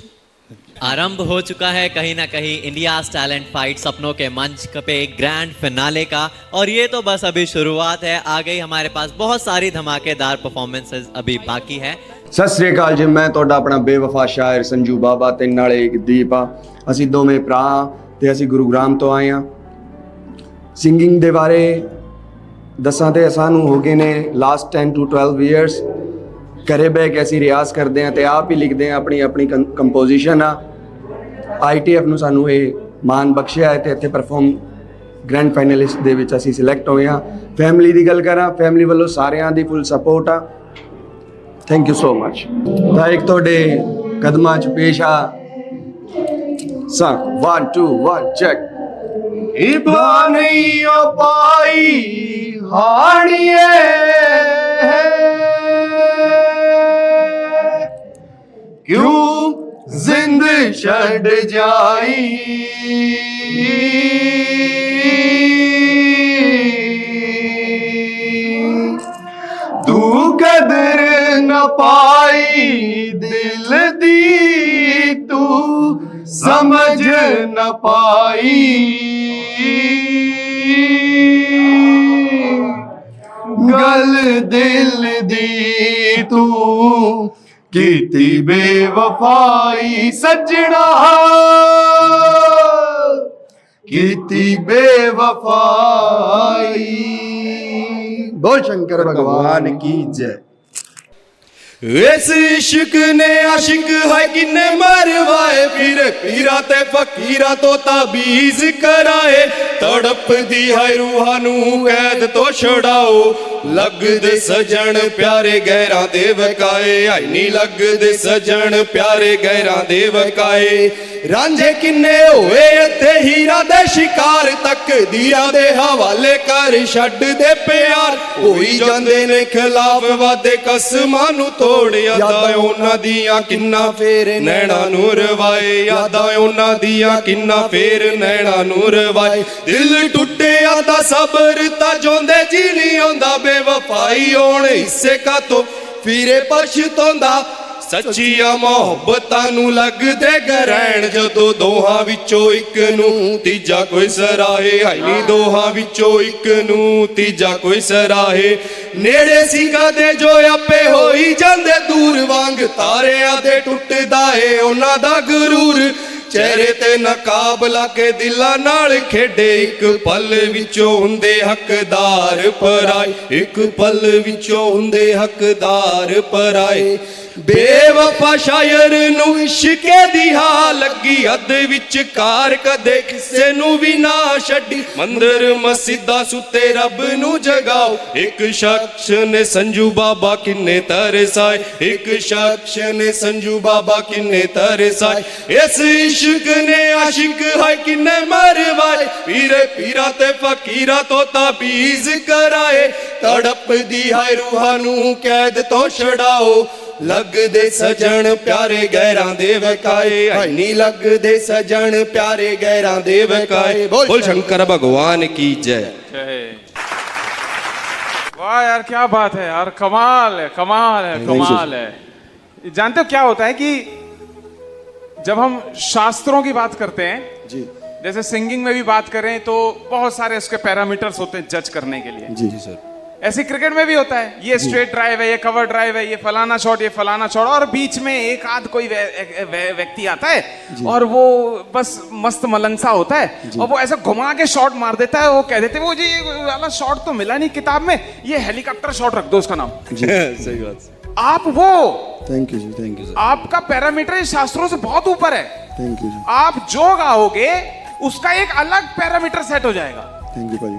आरंभ हो चुका है कहीं ना कहीं इंडियाज टैलेंट फाइट सपनों के मंच पे ग्रैंड फिनाले का, और ये तो बस अभी शुरुआत है। आगे हमारे पास बहुत सारी धमाकेदार परफॉर्मेंसेस अभी बाकी है। सत श्री अकाल जी, मैं ਤੁਹਾਡਾ ਆਪਣਾ ਬੇਵਫਾ ਸ਼ਾਇਰ ਸੰਜੂ ਬਾਬਾ ਤੇ ਨਾਲੇ ਇੱਕ ਦੀਪ ਆ। ਅਸੀਂ ਦੋਵੇਂ ਭਰਾ ਤੇ ਅਸੀਂ ਗੁਰੂਗ੍ਰਾਮ ਤੋਂ ਆਏ ਆ। ਸਿੰਗਿੰਗ ਦੇ ਬਾਰੇ ਦੱਸਾਂ ਤੇ ਸਾਨੂੰ ਹੋ ਗਏ ਨੇ ਲਾਸਟ 10 to 12 ਇਅਰਸ। ਘਰੇ ਬਹਿ ਕੇ ਅਸੀਂ ਰਿਆਜ਼ ਕਰਦੇ ਆ ਤੇ ਆਪ ਹੀ ਲਿਖਦੇ ਆ, ਆਪਣੀ ਆਪਣੀ ਕੰਪੋਜੀਸ਼ਨ ਆ। ਆਈਟੀਐਫ ਨੂੰ ਸਾਨੂੰ ਇਹ ਮਾਣ ਬਖਸ਼ਿਆ ਹੈ ਤੇ ਇੱਥੇ ਪਰਫਾਰਮ ਗ੍ਰੈਂਡ ਫਾਈਨਲਿਸਟ ਦੇ ਵਿੱਚ ਅਸੀਂ ਸਿਲੈਕਟ ਹੋਏ ਆ। ਫੈਮਿਲੀ ਦੀ ਗੱਲ ਕਰਾਂ, ਫੈਮਿਲੀ ਵੱਲੋਂ ਸਾਰਿਆਂ ਦੀ ਫੁੱਲ ਸਪੋਰਟ ਆ। Thank you so much. ਤਾਂ ਇੱਕ ਤੁਹਾਡੇ ਕਦਮਾਂ 'ਚ ਪੇਸ਼ ਆ ਸਾ 1 2 1 ਚੈੱਕ। ਇਬਾ ਨਹੀਂ ਓ ਪਾਈ ਹਾਣੀਏ ਕਿਉਂ ਜ਼ਿੰਦ ਛੱਡ ਜਾਈ। ਤੂੰ ਕਦਰ ਨਾ ਪਾਈ ਦਿਲ ਦੀ, ਤੂੰ ਸਮਝ ਨਾ ਪਾਈ। गल दिल दी तू कीती बेवफाई सजना, कीती बेवफाई। बोल शंकर भगवान की जय। इस इश्क ने आशिक है किन्ने मरवाए, फिर पीरा ते फकीरा तो ताबीज कराए। तड़प दी है रूहां नू कैद तो छुड़ाओ, लगदे सजन प्यारे गैरां दे वकाए। आई नी लगदे सजन प्यारे गैरां दे वकाए। रांझे किन्ने होए इत्थे हीरा दे शिकार, तकदीरां दे हवाले कर छड्ड दे प्यार। होई जांदे ने खिलाफ वादे कसमां नू तोड़, यादां उन्हां दियां किन्ना फेर नैना नू रवाए। यादां उन्हां दियां किन्ना फेर नैना नू रवाए। दिल टुटे आदा सबर ता जोंदे जी नहीं आंदा, बेवफाई होण हिस्से का तो फिरे पछतांदा। सच्चिया मोहब्बतां नू लगदे गरैण, जदों दोहां विचों इक नू तीजा कोई सराहे। हाय नी दोहां विचों इक नू तीजा कोई सराहे। नेड़े सीगा दे जो आपे होई जांदे दूर, वांग तारियां दे टुटदा है उन्हां दा गुरूर। चेहरे ते नकाब लाके दिलां नाल खेडे, एक पल विचों हुंदे हकदार पराए। एक पल विचों हुंदे हकदार पराए। बेवफा शायर नू इश्के दी हा लगी, अद विच कार कदे किसे नू भी ना छड्डी। मंदिर मस्जिदा सुते रब नू जगाओ, एक शख्स ने संजू बाबा किन्ने तरसाए। एक शख्स ने संजू बाबा किन्ने तरसाए। इस इश्क ने आशिक है किन्ने मरवाए, पीरे पीरा ते फकीरा तो ताबीज कराए। तड़प दी है रूहां नू कैद तो छड़ाओ, लगदे सजन प्यारे गैरां दे वकाए। हाय नी लगदे सजन प्यारे गैरां दे वकाए। बोल शंकर भगवान की जय। वाह यार, क्या बात है यार, कमाल है, कमाल है, कमाल है। जानते हो क्या होता है कि जब हम शास्त्रों की बात करते हैं जी, जैसे सिंगिंग में भी बात करें तो बहुत सारे उसके पैरामीटर्स होते हैं जज करने के लिए। जी सर। ऐसे क्रिकेट में भी होता है, ये स्ट्रेट ड्राइव है, ये कवर ड्राइव है, ये फलाना शॉट, ये फलाना शॉट, और बीच में एक आध कोई व्यक्ति आता है और वो बस मस्त मलंगसा होता है और वो ऐसा घुमा के शॉट मार देता है। वो कह देते हैं वो जी ये वाला शॉट तो मिला नहीं किताब में, ये हेलीकॉप्टर शॉट रख दो उसका नाम। सही बात। आप वो थैंक यू जी, थैंक यू सर। आपका पैरामीटर शास्त्रों से बहुत ऊपर है। थैंक यू जी। आप जो गाओगे उसका एक अलग पैरामीटर सेट हो जाएगा। थैंक यू भाई।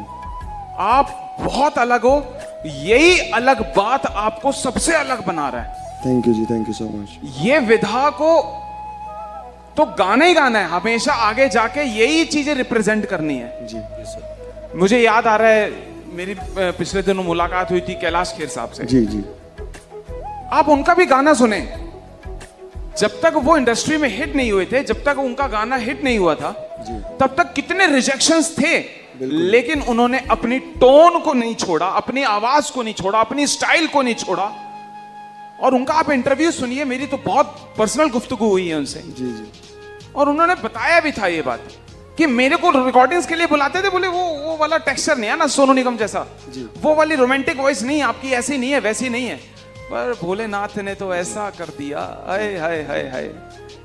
आप बहुत अलग हो, यही अलग बात आपको सबसे अलग बना रहा है। थैंक यू जी, थैंक यू सो मच। ये विधा को तो गाना ही गाना है, हमेशा आगे जाके यही चीजें रिप्रेजेंट करनी है जी। सर मुझे याद आ रहा है, मेरी पिछले दिनों मुलाकात हुई थी कैलाश खेर साहब से। जी जी। आप उनका भी गाना सुने, जब तक वो इंडस्ट्री में हिट नहीं हुए थे, जब तक उनका गाना हिट नहीं हुआ था तब तक कितने रिजेक्शंस थे, लेकिन उन्होंने अपनी टोन को नहीं छोड़ा, अपनी आवाज को नहीं छोड़ा, अपनी स्टाइल को नहीं छोड़ा। और उनका आप इंटरव्यू सुनिए, मेरी तो बहुत पर्सनल गुफ्तगू हुई है उनसे जी जी। और उन्होंने बताया भी था ये बात कि मेरे को रिकॉर्डिंग्स के लिए बुलाते थे, बोले वो वाला टेक्सचर नहीं है ना सोनू निगम जैसा, वो वाली रोमांटिक वॉइस नहीं, आपकी ऐसी नहीं है, वैसी नहीं है। पर भोलेनाथ ने तो ऐसा कर दिया, हाय हाय हाय हाय,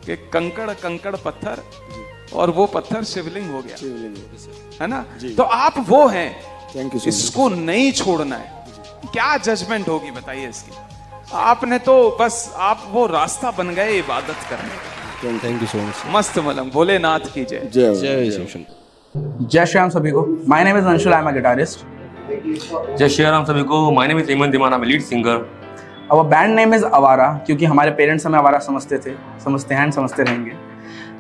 कि कंकड़ कंकड़ पत्थर और वो पत्थर शिवलिंग हो गया, है ना। तो आप वो हैं, थैंक यू। इसको नहीं छोड़ना है। क्या जजमेंट होगी बताइए इसकी। आपने तो बस आप वो रास्ता बन गए इबादत करने। Thank you so much. मस्त मलंग, भोलेनाथ की जय। जय जय श्री राम सभी को। My name is Anshul, I am a guitarist. जय श्री राम सभी को। My name is Hemant Deewana, मैं lead singer. Our band name is Awara, क्योंकि हमारे पेरेंट्स हमें आवारा समझते थे, समझते हैं, समझते रहेंगे।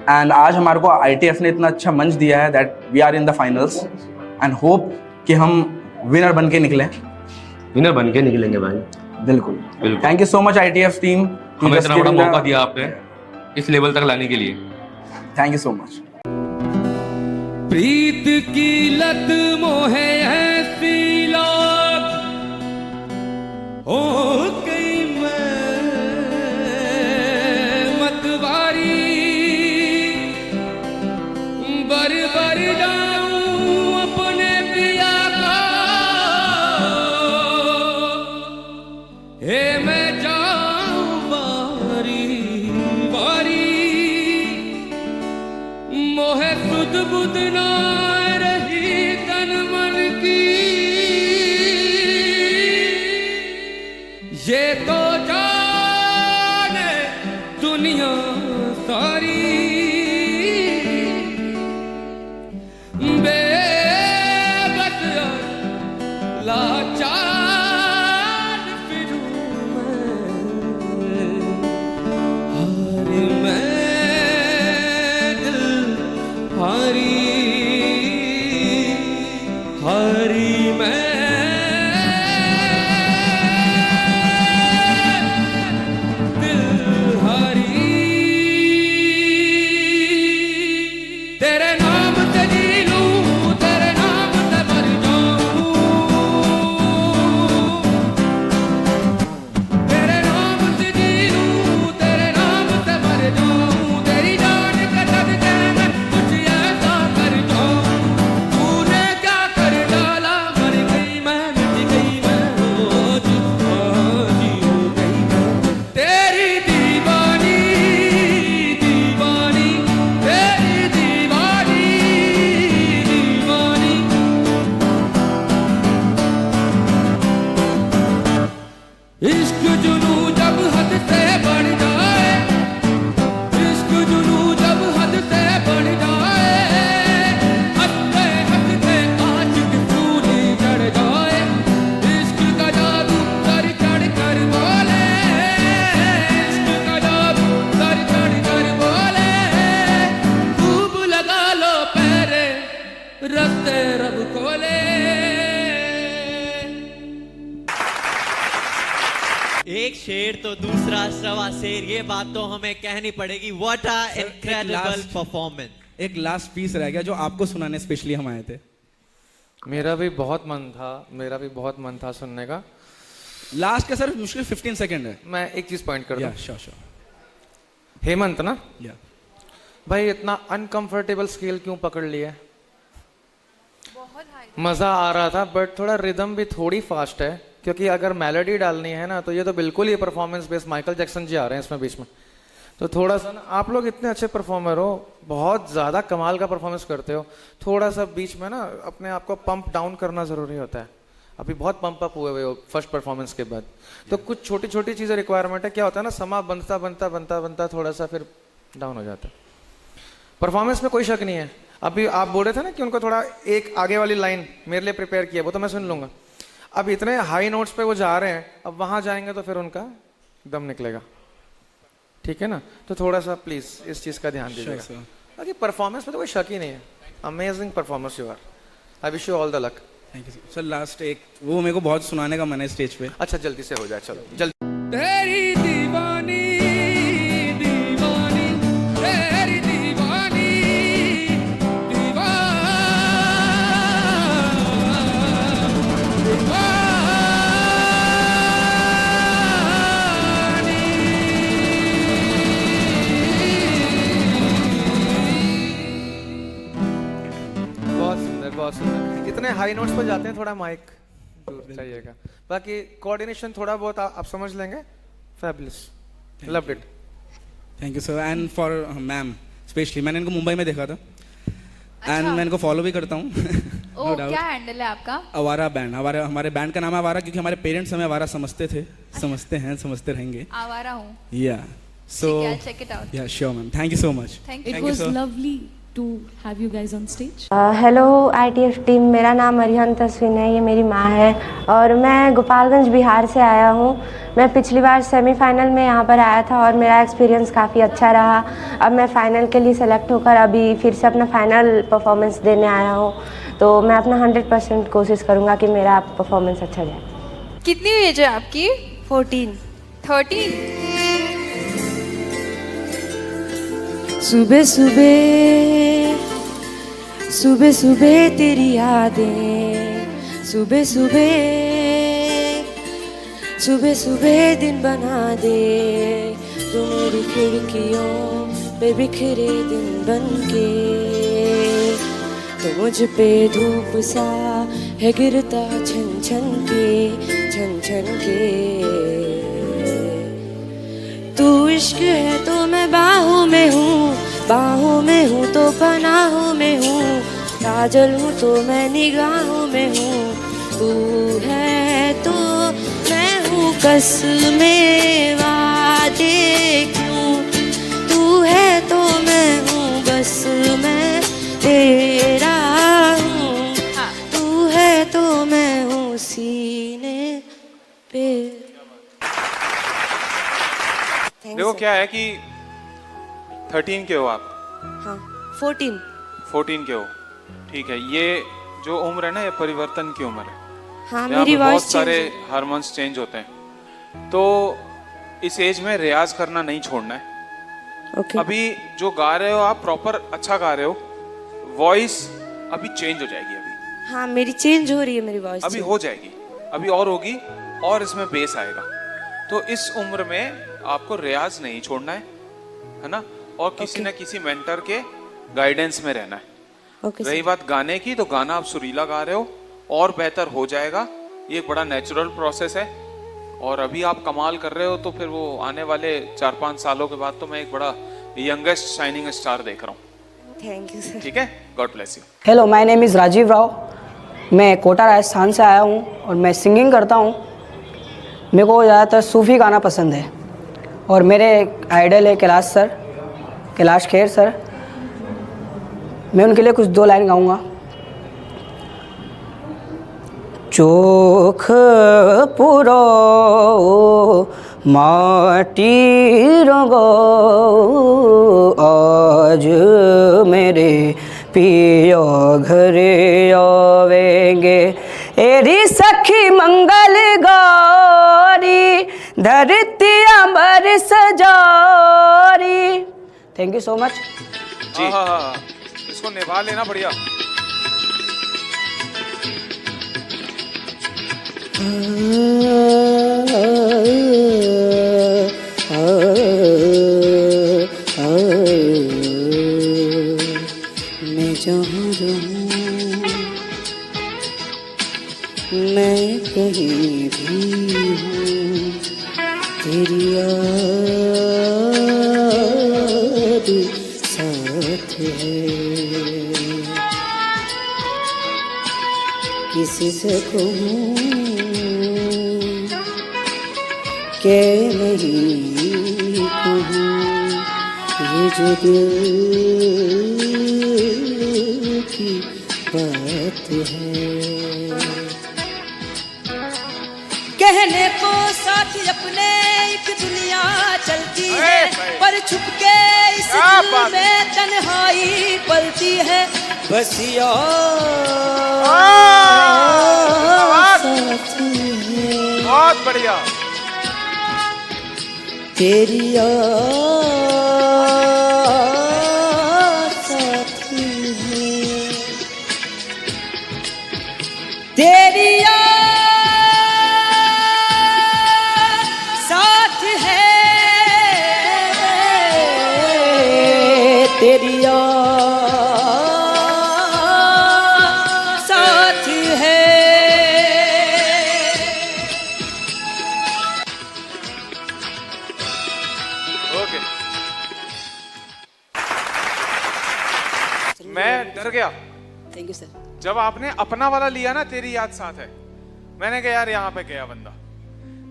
एंड आज हमारे को ITF ने इतना अच्छा मंच दिया है that we are in the finals and hope कि हम विनर बन के निकलें। विनर बन के निकलेंगे भाई, बिल्कुल। Thank you so much ITF team, हमें इतना बड़ा मौका दिया आपने इस लेवल तक लाने के लिए। Thank you so much. प्रीत की लत मोहे ऐसी लाग हो गई, मैं मतवारी बर बर जाऊं अपने पिया का हे मैं जाऊं बारी बारी मोहे सुध बुध ना रही तन मन की ये तो जाने दुनिया सारी बेबस लाचार फिरूं मैं दिल हारी हारी मैं इश्क जुनू जब हद से बढ़ जाए इश्क जुनू जब हद से बढ़ जाए हंसते हंसते आशिक सूली चढ़ जाए इश्क का जादू सर चढ़ कर बोले इश्क का जादू सर चढ़ कर बोले खूब लगा लो पैरे रस्ते रब खोले। एक शेर तो दूसरा सवा शेर, ये बात तो हमें कहनी पड़ेगी। What a incredible performance. एक लास्ट पीस रह गया जो आपको सुनाने स्पेशली हम आए थे। मेरा भी बहुत मन था सुनने का। लास्ट का सर मुश्किल 15 सेकंड है। मैं एक चीज पॉइंट कर दूं। श्योर। हेमंत ना या भाई इतना अनकंफर्टेबल स्केल क्यों पकड़ लिया? मजा आ रहा था बट थोड़ा रिदम भी थोड़ी फास्ट है, क्योंकि अगर मेलोडी डालनी है ना तो ये तो बिल्कुल ही परफॉर्मेंस बेस्ड माइकल जैक्सन जी आ रहे हैं इसमें बीच में। तो थोड़ा सा ना, आप लोग इतने अच्छे परफॉर्मर हो, बहुत ज़्यादा कमाल का परफॉर्मेंस करते हो, थोड़ा सा बीच में ना अपने आप को पंप डाउन करना ज़रूरी होता है। अभी बहुत पंप अप हुए हो फर्स्ट परफॉर्मेंस के बाद, तो कुछ छोटी छोटी चीज़ें रिक्वायरमेंट है। क्या होता है ना, समा बनता बनता बनता बनता थोड़ा सा फिर डाउन हो जाता है। परफॉर्मेंस में कोई शक नहीं है। अभी आप बोल रहे थे ना कि उनको थोड़ा एक आगे वाली लाइन मेरे लिए प्रिपेयर किया, वो तो मैं सुन लूँगा। अब इतने हाई नोट्स पे वो जा रहे हैं, अब वहाँ जाएंगे तो फिर उनका दम निकलेगा, ठीक है ना? तो थोड़ा सा प्लीज़ इस चीज़ का ध्यान दीजिएगा। बाकी परफॉर्मेंस में तो कोई शक ही नहीं है। Amazing performance you are. I wish you all the luck. Thank you sir. Last एक वो मेरे को बहुत सुनाने का मन है स्टेज पे। अच्छा जल्दी से हो जाए, चलो जल्दी। तेरी दीवानी दीवानी तेरी दीवानी बहुत सुंदर। इतने हाई नोट्स पर जाते हैं, थोड़ा माइक दूर चाहिएगा। बाकी कोऑर्डिनेशन थोड़ा बहुत आप समझ लेंगे। Fabulous, loved it. Thank you sir. And for ma'am specially, मैंने इनको मुंबई में देखा था एंड मैं इनको फॉलो भी करता हूँ। ओ, क्या हैंडल है आपका? आवारा बैंड। हमारे बैंड का नाम है आवारा, क्योंकि हमारे पेरेंट्स हमें आवारा समझते थे, समझते हैं, समझते रहेंगे। आवारा हूँ। या सो चेक इट आउट। या sure ma'am, thank you so much. It was lovely to have you guys on stage. Hello ITF team, मेरा नाम अरिहंत तस्वीन है, ये मेरी माँ है और मैं गोपालगंज बिहार से आया हूँ। मैं पिछली बार सेमीफाइनल में यहाँ पर आया था और मेरा एक्सपीरियंस काफ़ी अच्छा रहा। अब मैं फाइनल के लिए सेलेक्ट होकर अभी फिर से अपना फाइनल परफॉर्मेंस देने आया हूँ, तो मैं अपना 100% कोशिश करूँगा कि मेरा परफॉर्मेंस अच्छा जाए। कितनी एज है आपकी? 14। 13? सुबह सुबह सुबह सुबह तेरी यादें, सुबह सुबह सुबह सुबह दिन बना दे, तू मेरी खिड़कियों पे बिखरे दिन बन के, तो मुझ पे धूप सा है गिरता छन छन के, छन छन के। इश्क है तो मैं बाहों में हूँ, बाहों में हूँ तो पनाहों में हूँ, काजल हूँ तो मैं निगाहों में हूँ। तू है तो मैं हूँ कसमें वादे क्यों, तू है तो मैं हूँ बस मैं तेरा हूँ, तू है तो मैं हूँ सीने पे। देखो क्या है कि 13 के हो आप। हाँ 14 के हो, ठीक है। ये जो उम्र है ना, ये परिवर्तन की उम्र है। हाँ यहाँ मेरी पे बहुत वॉइस सारे हार्मोन्स चेंज होते हैं, तो इस एज में रियाज करना नहीं छोड़ना है। Okay. अभी जो गा रहे हो आप प्रॉपर अच्छा गा रहे हो, वॉइस अभी चेंज हो जाएगी। अभी हाँ मेरी चेंज हो रही है मेरी वॉइस। अभी हो जाएगी, अभी और होगी, और इसमें बेस आएगा। तो इस उम्र में आपको रियाज नहीं छोड़ना है ना, और किसी न किसी मेंटर के गाइडेंस में रहना है। रही बात गाने की, तो गाना आप सुरीला गा रहे हो और बेहतर हो जाएगा। ये एक बड़ा नेचुरल प्रोसेस है, और अभी आप कमाल कर रहे हो, तो फिर वो आने वाले 4-5 सालों के बाद तो मैं एक बड़ा यंगेस्ट शाइनिंग स्टार देख रहा हूँ। Thank you sir. ठीक है, God bless you. Hello, my name is Rajiv Rao. मैं कोटा राजस्थान से आया हूँ और मैं सिंगिंग करता हूँ। मेरे को ज़्यादातर सूफ़ी गाना पसंद है, और मेरे आइडल है कैलाश सर, कैलाश खेर सर। मैं उनके लिए कुछ 2 लाइन गाऊंगा। चोख पुरो माटी रंगो आज मेरे पियो घरे आवेंगे, एरी सखी मंगल गौरी धरती अमर सजारी। थैंक यू सो मच जी। हाँ, इसको निभा लेना बढ़िया। मैं जहाँ रहूँ, मैं कहीं भी हूँ, तेरी याद साथ है। किसी से कहूँ के नहीं कहूँ, ये जो दिल की बात है। कहने को साथ अपने एक दुनिया चलती है, पर छुप के इस दिल में तन्हाई पलती है। बस बहुत बढ़िया। तेरी याद साथी है, तेरी याद साथ है, तेरी याद साथ है। मैं डर गया। Thank you sir. जब आपने अपना वाला लिया ना, तेरी याद साथ है, मैंने कहा यार यहाँ पे गया बंदा।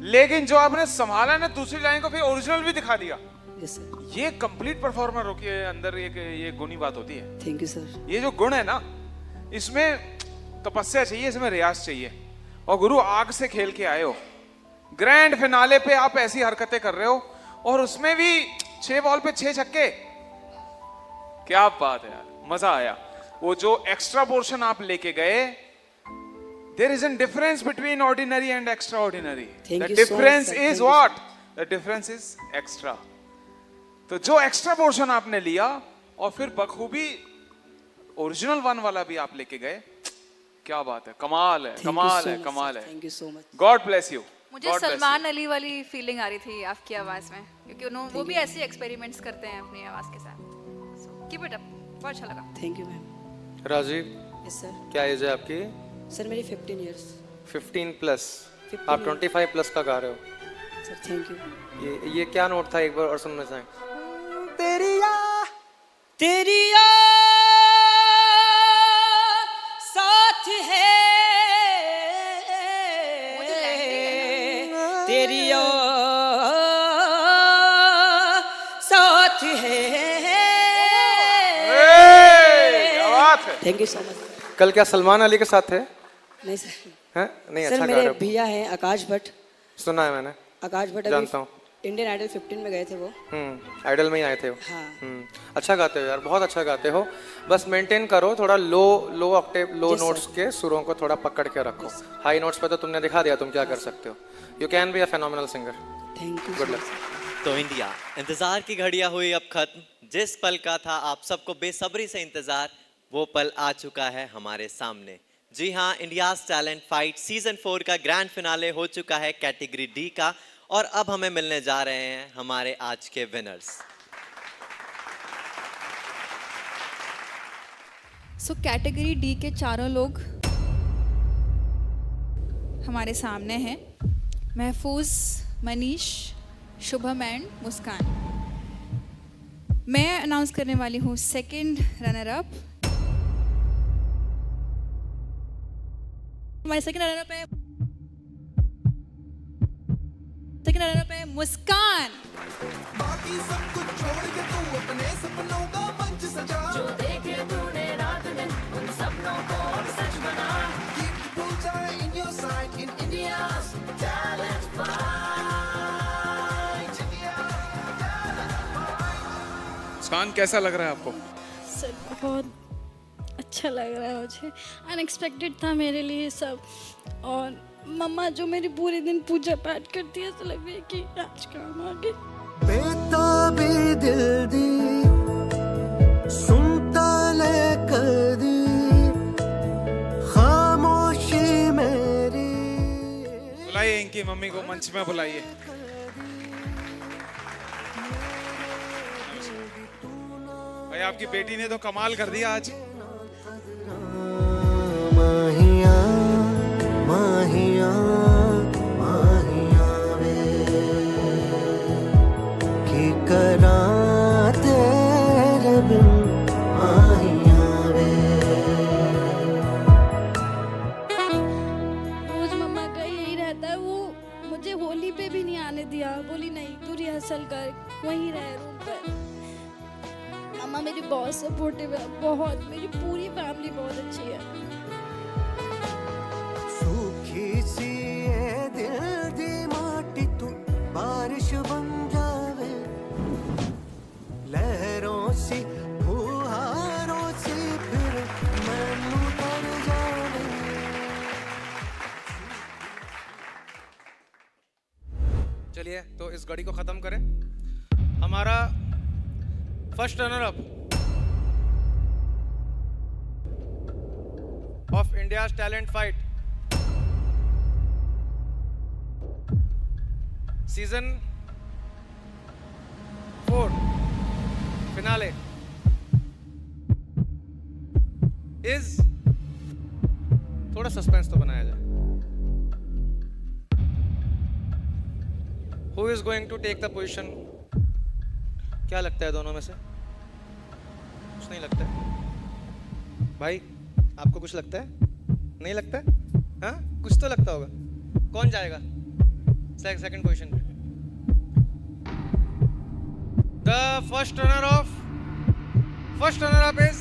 लेकिन जो आपने संभाला ना दूसरी लाइन को, फिर ओरिजिनल भी दिखा दिया। Yes sir. ये कंप्लीट परफॉर्मर हो के अंदर ये गुणी बात होती है। Thank you sir. ये जो गुण है ना, इसमें तपस्या चाहिए, इसमें रियाज चाहिए। और गुरु आग से खेल के आए हो, ग्रैंड फिनाले पे आप ऐसी हरकतें कर रहे हो, और उसमें भी 6 बॉल पे 6 छक्के। क्या बात है यार, मजा आया। वो जो एक्स्ट्रा पोर्शन आप लेके गए, there is a difference between ordinary and extraordinary. The difference is what? The difference is extra. तो जो एक्स्ट्रा पोर्शन आपने लिया और फिर बखूबी ओरिजिनल 1 वाला भी आप लेके गए, क्या बात है, कमाल है, कमाल है, कमाल है। Thank you so much. God bless you. मुझे सलमान अली वाली फीलिंग आ रही थी आपकी आवाज में, क्योंकि वो भी ऐसे एक्सपेरिमेंट्स करते हैं अपनी आवाज के साथ। कीप इट अप, बहुत अच्छा लगा। Thank you ma'am. Rajiv, yes sir. क्या एज है आपकी? सर मेरी 15 इयर्स। 15 प्लस। आप 25 प्लस का गा रहे हो। Sir thank you. ये क्या नोट था, एक बार और सुनना चाहें? तेरी साथ है, तेरी साथ है। Thank you so much. कल क्या सलमान अली के साथ थे? नहीं सर। हैं? नहीं, सर अच्छा गा मेरे रहे हो। भैया हैं आकाश भट्ट। सुना है मैंने, आकाश भट्ट जानता हूँ। इंडियन आइडल 15 में गए थे वो। आइडल में ही आए थे वो। हाँ। अच्छा गाते हो यार, बहुत अच्छा गाते हो। बस मेंटेन करो, थोड़ा लो ऑक्टेव, लो नोट्स के सुरों को थोड़ा पकड़ के रखो। हाई नोट्स पे तो तुमने दिखा दिया तुम क्या कर सकते हो। You can be a phenomenal singer. Thank you. Good luck. तो इंडिया, इंतजार की घड़ियां हुई अब खत्म। जिस पल का था आप सबको बेसब्री से इंतजार, वो पल आ चुका है हमारे सामने। जी हाँ, इंडियाज टैलेंट फाइट सीजन 4 का ग्रैंड फिनाले हो चुका है कैटेगरी डी का, और अब हमें मिलने जा रहे हैं हमारे आज के विनर्स। सो कैटेगरी डी के चारों लोग हमारे सामने हैं, महफूज, मनीष, शुभम एंड मुस्कान। मैं अनाउंस करने वाली हूँ सेकंड रनर अप। हमारे सेकंड रनर अप है मुस्कान। बाकी सब कुछ छोड़ के तू अपने सपनों का मंच सजा, जो देखे तूने रात दिन उन सपनों को अब सच बना। Keep the bullseye in your sight in India's talent fight. मुस्कान, कैसा लग रहा है आपको? सर बहुत अच्छा लग रहा है मुझे। अनएक्सपेक्टेड था मेरे लिए सब। और मम्मा जो मेरी पूरे दिन पूजा पाठ करती है, तो लग रहा है कि आज काम आ गया। बेताबी दिल दी सुनता ले कर दी खामोशी मेरी। बुलाइए इनकी मम्मी को मंच में बुलाइए। भाई आपकी बेटी ने तो कमाल कर दिया आज। माहिया माहिया माहिया वे की करा तेरे बिन माहिया वे। रोज मम्मा का यही रहता है, वो मुझे होली पे भी नहीं आने दिया। बोली नहीं तू रिहर्सल कर, वहीं रह रूम पर। मम्मा मेरी बहुत सपोर्टिव है, बहुत। मेरी पूरी फैमिली बहुत अच्छी है। सूखी सी ये दिल दी माटी तू बारिश बन जावे, लहरों सी फुहारों सी फिर मैनू तर जावे। चलिए तो इस घड़ी को खत्म करें। हमारा first runner up of India's talent fight season 4 finale is, थोड़ा सस्पेंस तो बनाया जाए। Who is going to take the position? क्या लगता है दोनों में से? कुछ नहीं लगता है भाई? आपको कुछ लगता है? नहीं लगता है? हाँ, कुछ तो लगता होगा। कौन जाएगा सेकंड पोजीशन पे? The first runner up is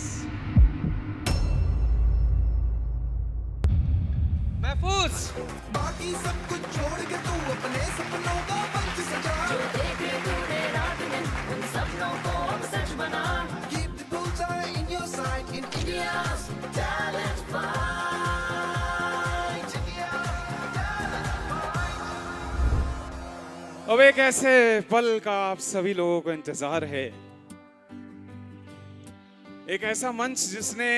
महफूज। बाकी सब कुछ छोड़ के तू अपने सपनों का मंच सजा, जो देखे तूने रात दिन उन सपनों को अब सच बना। Keep the bullseye in your sight in India's talent fight. अब एक ऐसे पल का आप सभी लोगों को इंतजार है, एक ऐसा मंच जिसने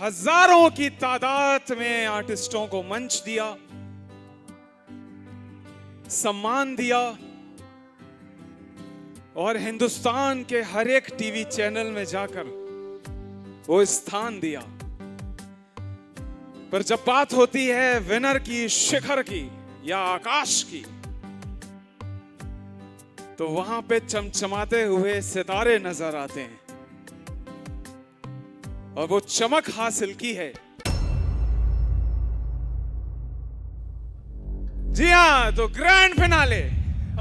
हजारों की तादाद में आर्टिस्टों को मंच दिया, सम्मान दिया, और हिंदुस्तान के हर एक टीवी चैनल में जाकर वो स्थान दिया। पर जब बात होती है विनर की, शिखर की या आकाश की, तो वहां पे चमचमाते हुए सितारे नजर आते हैं और वो चमक हासिल की है। जी हाँ, तो grand finale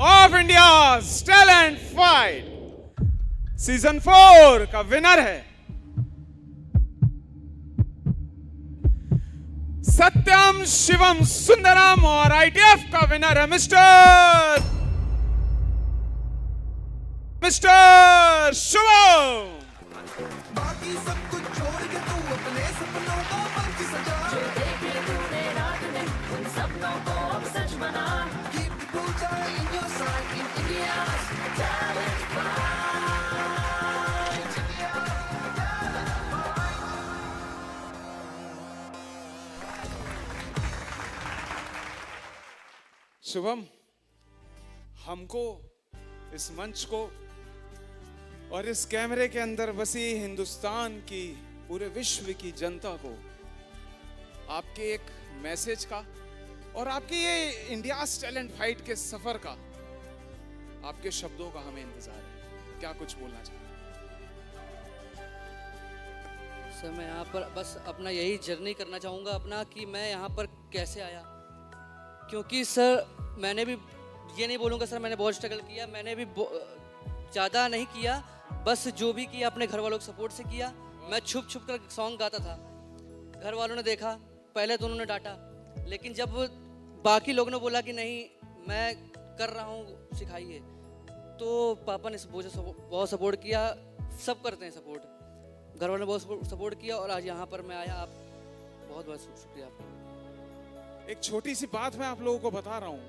of India talent fight season 4 का विनर है सत्यम शिवम सुंदरम और आईटीएफ का विनर है मिस्टर शुभम। बाकी सब कुछ छोड़ के तू अपने सपनों को मंच सजा, जो देखे तूने रात में उन सपनों को अब सच बना। Keep the bullseye in your sight in India's talent fight. Shubham, हमको इस मंच को और इस कैमरे के अंदर बसी हिंदुस्तान की पूरे विश्व की जनता को आपके एक मैसेज का और आपके ये इंडिया टैलेंट फाइट के सफर का, आपके शब्दों का हमें इंतजार है। क्या कुछ बोलना चाहिए? सर मैं यहाँ पर बस अपना यही जर्नी करना चाहूँगा अपना, कि मैं यहाँ पर कैसे आया। क्योंकि सर मैंने भी ये नहीं बोलूँगा सर मैंने बहुत स्ट्रगल किया, मैंने भी ज़्यादा नहीं किया, बस जो भी किया अपने घर वालों के सपोर्ट से किया। मैं छुप छुप कर सॉन्ग गाता था, घर वालों ने देखा, पहले तो उन्होंने डांटा, लेकिन जब बाकी लोगों ने बोला कि नहीं मैं कर रहा हूँ सिखाइए, तो पापा ने बहुत सपोर्ट किया। सब करते हैं सपोर्ट, घर वालों ने बहुत सपोर्ट किया और आज यहाँ पर मैं आया। आप बहुत बहुत शुक्रिया आपका। एक छोटी सी बात मैं आप लोगों को बता रहा हूँ,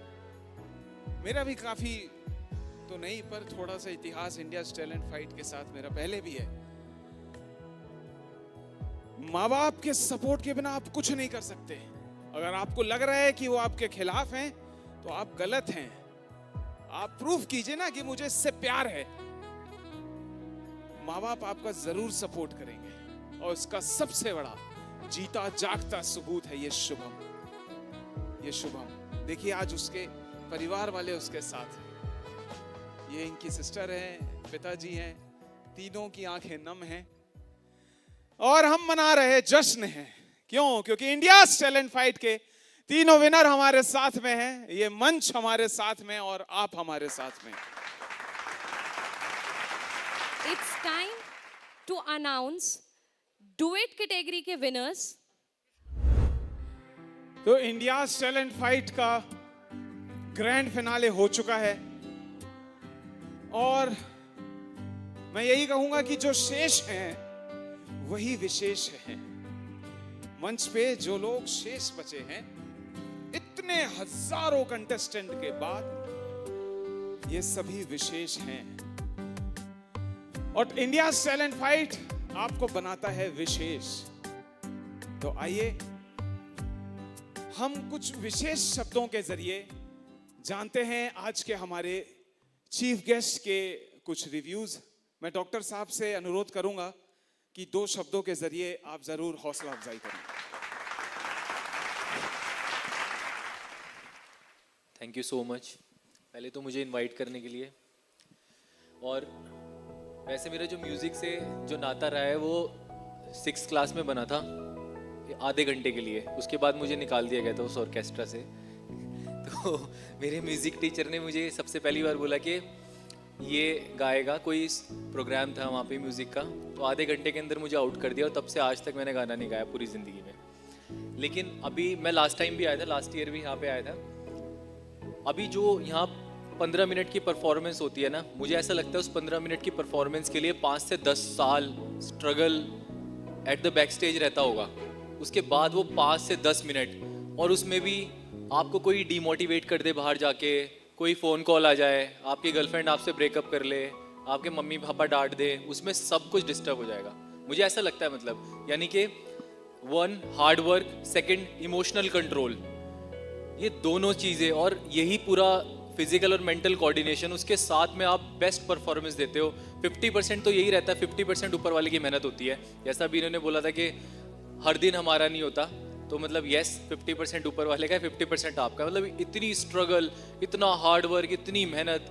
मेरा भी काफी तो नहीं पर थोड़ा सा इतिहास इंडिया टैलेंट फाइट के साथ मेरा पहले भी है। माँ बाप के सपोर्ट के बिना आप कुछ नहीं कर सकते। अगर आपको लग रहा है कि वो आपके खिलाफ हैं तो आप गलत हैं। आप प्रूफ कीजिए ना कि मुझे इससे प्यार है। माँ बाप आपका जरूर सपोर्ट करेंगे और इसका सबसे बड़ा जीता जागता सबूत है ये शुभम। ये शुभम देखिए आज उसके परिवार वाले उसके साथ हैं। ये इनकी सिस्टर हैं, पिताजी हैं, तीनों की आंखें नम हैं और हम मना रहे जश्न हैं। क्यों? क्योंकि इंडिया टैलेंट फाइट के तीनों विनर हमारे साथ में हैं, ये मंच हमारे साथ में और आप हमारे साथ में। It's time to announce duet category के विनर्स। तो इंडिया टैलेंट फाइट का ग्रैंड फिनाले हो चुका है और मैं यही कहूंगा कि जो शेष हैं वही विशेष हैं। मंच पे जो लोग शेष बचे हैं, इतने हजारों कंटेस्टेंट के बाद ये सभी विशेष हैं और इंडिया टैलेंट फाइट आपको बनाता है विशेष। तो आइए हम कुछ विशेष शब्दों के जरिए जानते हैं आज के हमारे चीफ गेस्ट के कुछ रिव्यूज। मैं डॉक्टर साहब से अनुरोध करूंगा कि 2 शब्दों के जरिए आप जरूर हौसला अफजाई करें। थैंक यू सो मच, पहले तो मुझे इनवाइट करने के लिए। और वैसे मेरा जो म्यूज़िक से जो नाता रहा है वो 6th क्लास में बना था, आधे घंटे के लिए। उसके बाद मुझे निकाल दिया गया था उस ऑर्केस्ट्रा से। तो मेरे म्यूज़िक टीचर ने मुझे सबसे पहली बार बोला कि ये गाएगा, कोई प्रोग्राम था वहाँ पे म्यूज़िक का, तो आधे घंटे के अंदर मुझे आउट कर दिया और तब से आज तक मैंने गाना नहीं गाया पूरी ज़िंदगी में। लेकिन अभी मैं लास्ट टाइम भी आया था, लास्ट ईयर भी यहाँ पे आया था। अभी जो यहाँ 15 मिनट की परफॉर्मेंस होती है ना, मुझे ऐसा लगता है उस 15 मिनट की परफॉर्मेंस के लिए 5 से 10 साल struggle at the back stage रहता होगा। उसके बाद वो 5 से 10 मिनट, और उसमें भी आपको कोई डीमोटिवेट कर दे, बाहर जाके कोई फ़ोन कॉल आ जाए, आपकी गर्लफ्रेंड आपसे ब्रेकअप कर ले, आपके मम्मी पापा डांट दे, उसमें सब कुछ डिस्टर्ब हो जाएगा। मुझे ऐसा लगता है, मतलब यानी कि 1 हार्ड वर्क, 2 इमोशनल कंट्रोल, ये दोनों चीज़ें, और यही पूरा फिजिकल और मेंटल कोऑर्डिनेशन, उसके साथ में आप बेस्ट परफॉर्मेंस देते हो। 50% तो यही रहता है, 50% ऊपर वाले की मेहनत होती है। जैसा भी इन्होंने बोला था कि हर दिन हमारा नहीं होता, तो मतलब यस 50% ऊपर वाले का है, 50% आपका। मतलब इतनी स्ट्रगल, इतना हार्ड वर्क, इतनी मेहनत,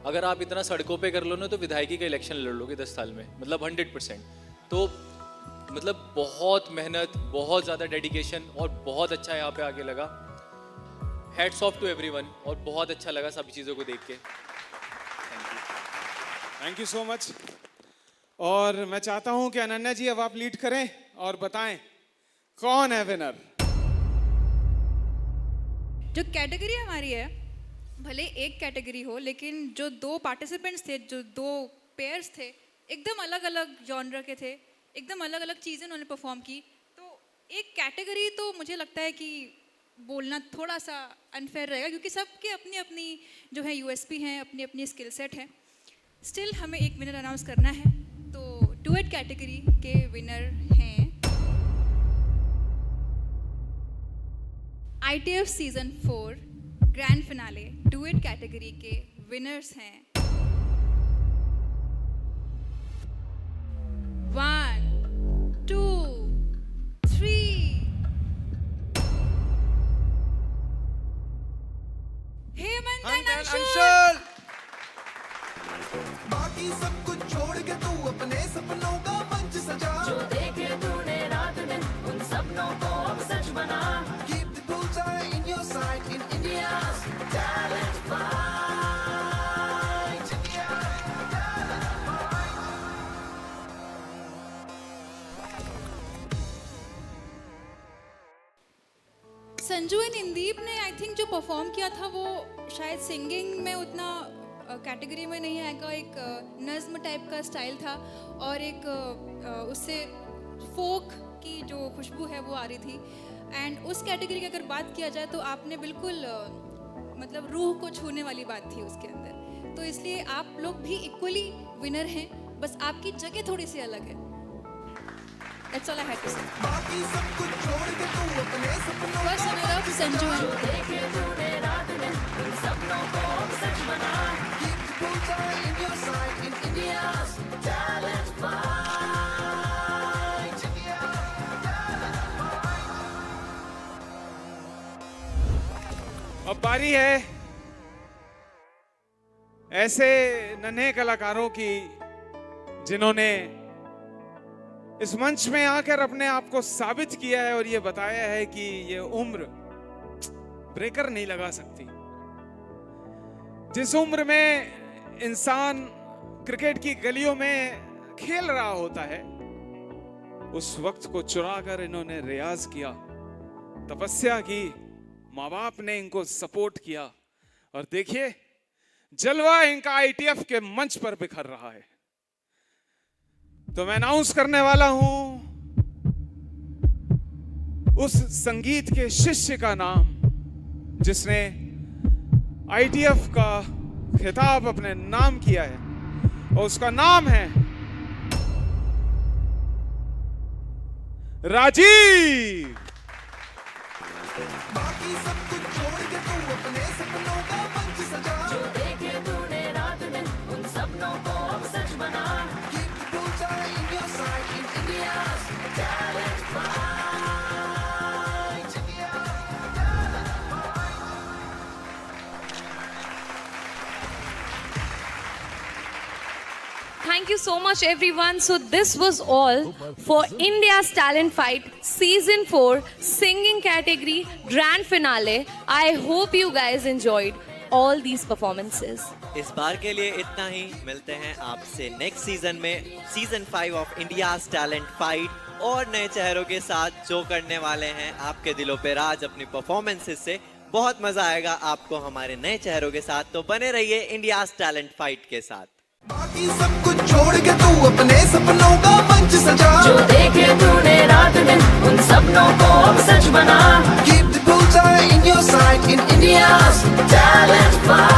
अगर आप इतना सड़कों पे कर लो ना तो विधायकी का इलेक्शन लड़ लोगे 10 साल में, मतलब 100%। तो मतलब बहुत मेहनत, बहुत ज़्यादा डेडिकेशन और बहुत अच्छा यहाँ पे आगे लगा। हैट्स ऑफ टू एवरीवन, और बहुत अच्छा लगा सभी चीज़ों को देख के। Thank you so much. और मैं चाहता हूं कि अनन्या जी अब आप लीड करें और बताएं कौन है विनर। जो कैटेगरी हमारी है, भले एक कैटेगरी हो, लेकिन जो 2 पार्टिसिपेंट्स थे, जो 2 पेयर्स थे, एकदम अलग अलग जॉनर के थे, एकदम अलग अलग चीज़ें उन्होंने परफॉर्म की। तो एक कैटेगरी तो मुझे लगता है कि बोलना थोड़ा सा अनफेयर रहेगा, क्योंकि सबके अपनी अपनी जो है यूएसपी हैं, अपनी अपनी स्किल सेट है। स्टिल हमें एक विनर अनाउंस करना है, तो डुएट कैटेगरी के विनर हैं ITF season 4 grand finale duet category के विनर्स हैं 1, 2, 3 हेमंत एंड अंशुल। बाकी सब कुछ छोड़ के तू अपने सपनों का मंच सजा। जो देखे तूने रात दिन उन सपनों को अब सच बना। Keep the bullseye in your sight in India's talent fight. Sanju and Indeep ने आई थिंक जो परफॉर्म किया था वो शायद सिंगिंग में उतना कैटेगरी में नहीं आएगा। एक नज़्म टाइप का स्टाइल था और एक उससे फोक की जो खुशबू है वो आ रही थी। एंड उस कैटेगरी की अगर बात किया जाए तो आपने बिल्कुल मतलब रूह को छूने वाली बात थी उसके अंदर। तो इसलिए आप लोग भी इक्वली विनर हैं, बस आपकी जगह थोड़ी सी अलग है। That's all I had to say. बाकी सब कुछ छोड़ के तू अपने सपनों First runner up संजू जो देखे तूने रात दिन उन सपनों को अब सच बना। Keep the bullseye in your sight in India's talent fight. अब बारी है ऐसे नन्हे कलाकारों की जिन्होंने इस मंच में आकर अपने आप को साबित किया है और ये बताया है कि ये उम्र ब्रेकर नहीं लगा सकती। जिस उम्र में इंसान क्रिकेट की गलियों में खेल रहा होता है, उस वक्त को चुरा कर इन्होंने रियाज किया, तपस्या की, माँ बाप ने इनको सपोर्ट किया और देखिए जलवा इनका ITF के मंच पर बिखर रहा है। तो मैं अनाउंस करने वाला हूं उस संगीत के शिष्य का नाम जिसने ITF का खिताब अपने नाम किया है, और उसका नाम है राजीव। बाकी सब कुछ छोड़ के तू अपने सपनों का मंच सजा। जो देखे तूने रात दिन उन सपनों को अब सच बना। Keep the bullseye in your sight in India's talent fight. Thank you so much everyone. So this was all for India's Talent Fight Season 4 Singing Category Grand Finale. I hope you guys enjoyed all these performances. इस बार के लिए इतना ही। मिलते हैं आपसे next season में, season 5 of India's talent fight, और नए चेहरों के साथ जो करने वाले हैं आपके दिलों पे राज अपनी परफॉर्मेंसेस से। बहुत मजा आएगा आपको हमारे नए चेहरों के साथ, तो बने रहिए इंडियाज टैलेंट फाइट के साथ। बाकी सब कुछ छोड़ के तू अपने सपनों का मंच सजा। जो देखे तूने रात दिन उन सपनों को अब सच बना। Keep the bullseye in your sight in India's talent fight.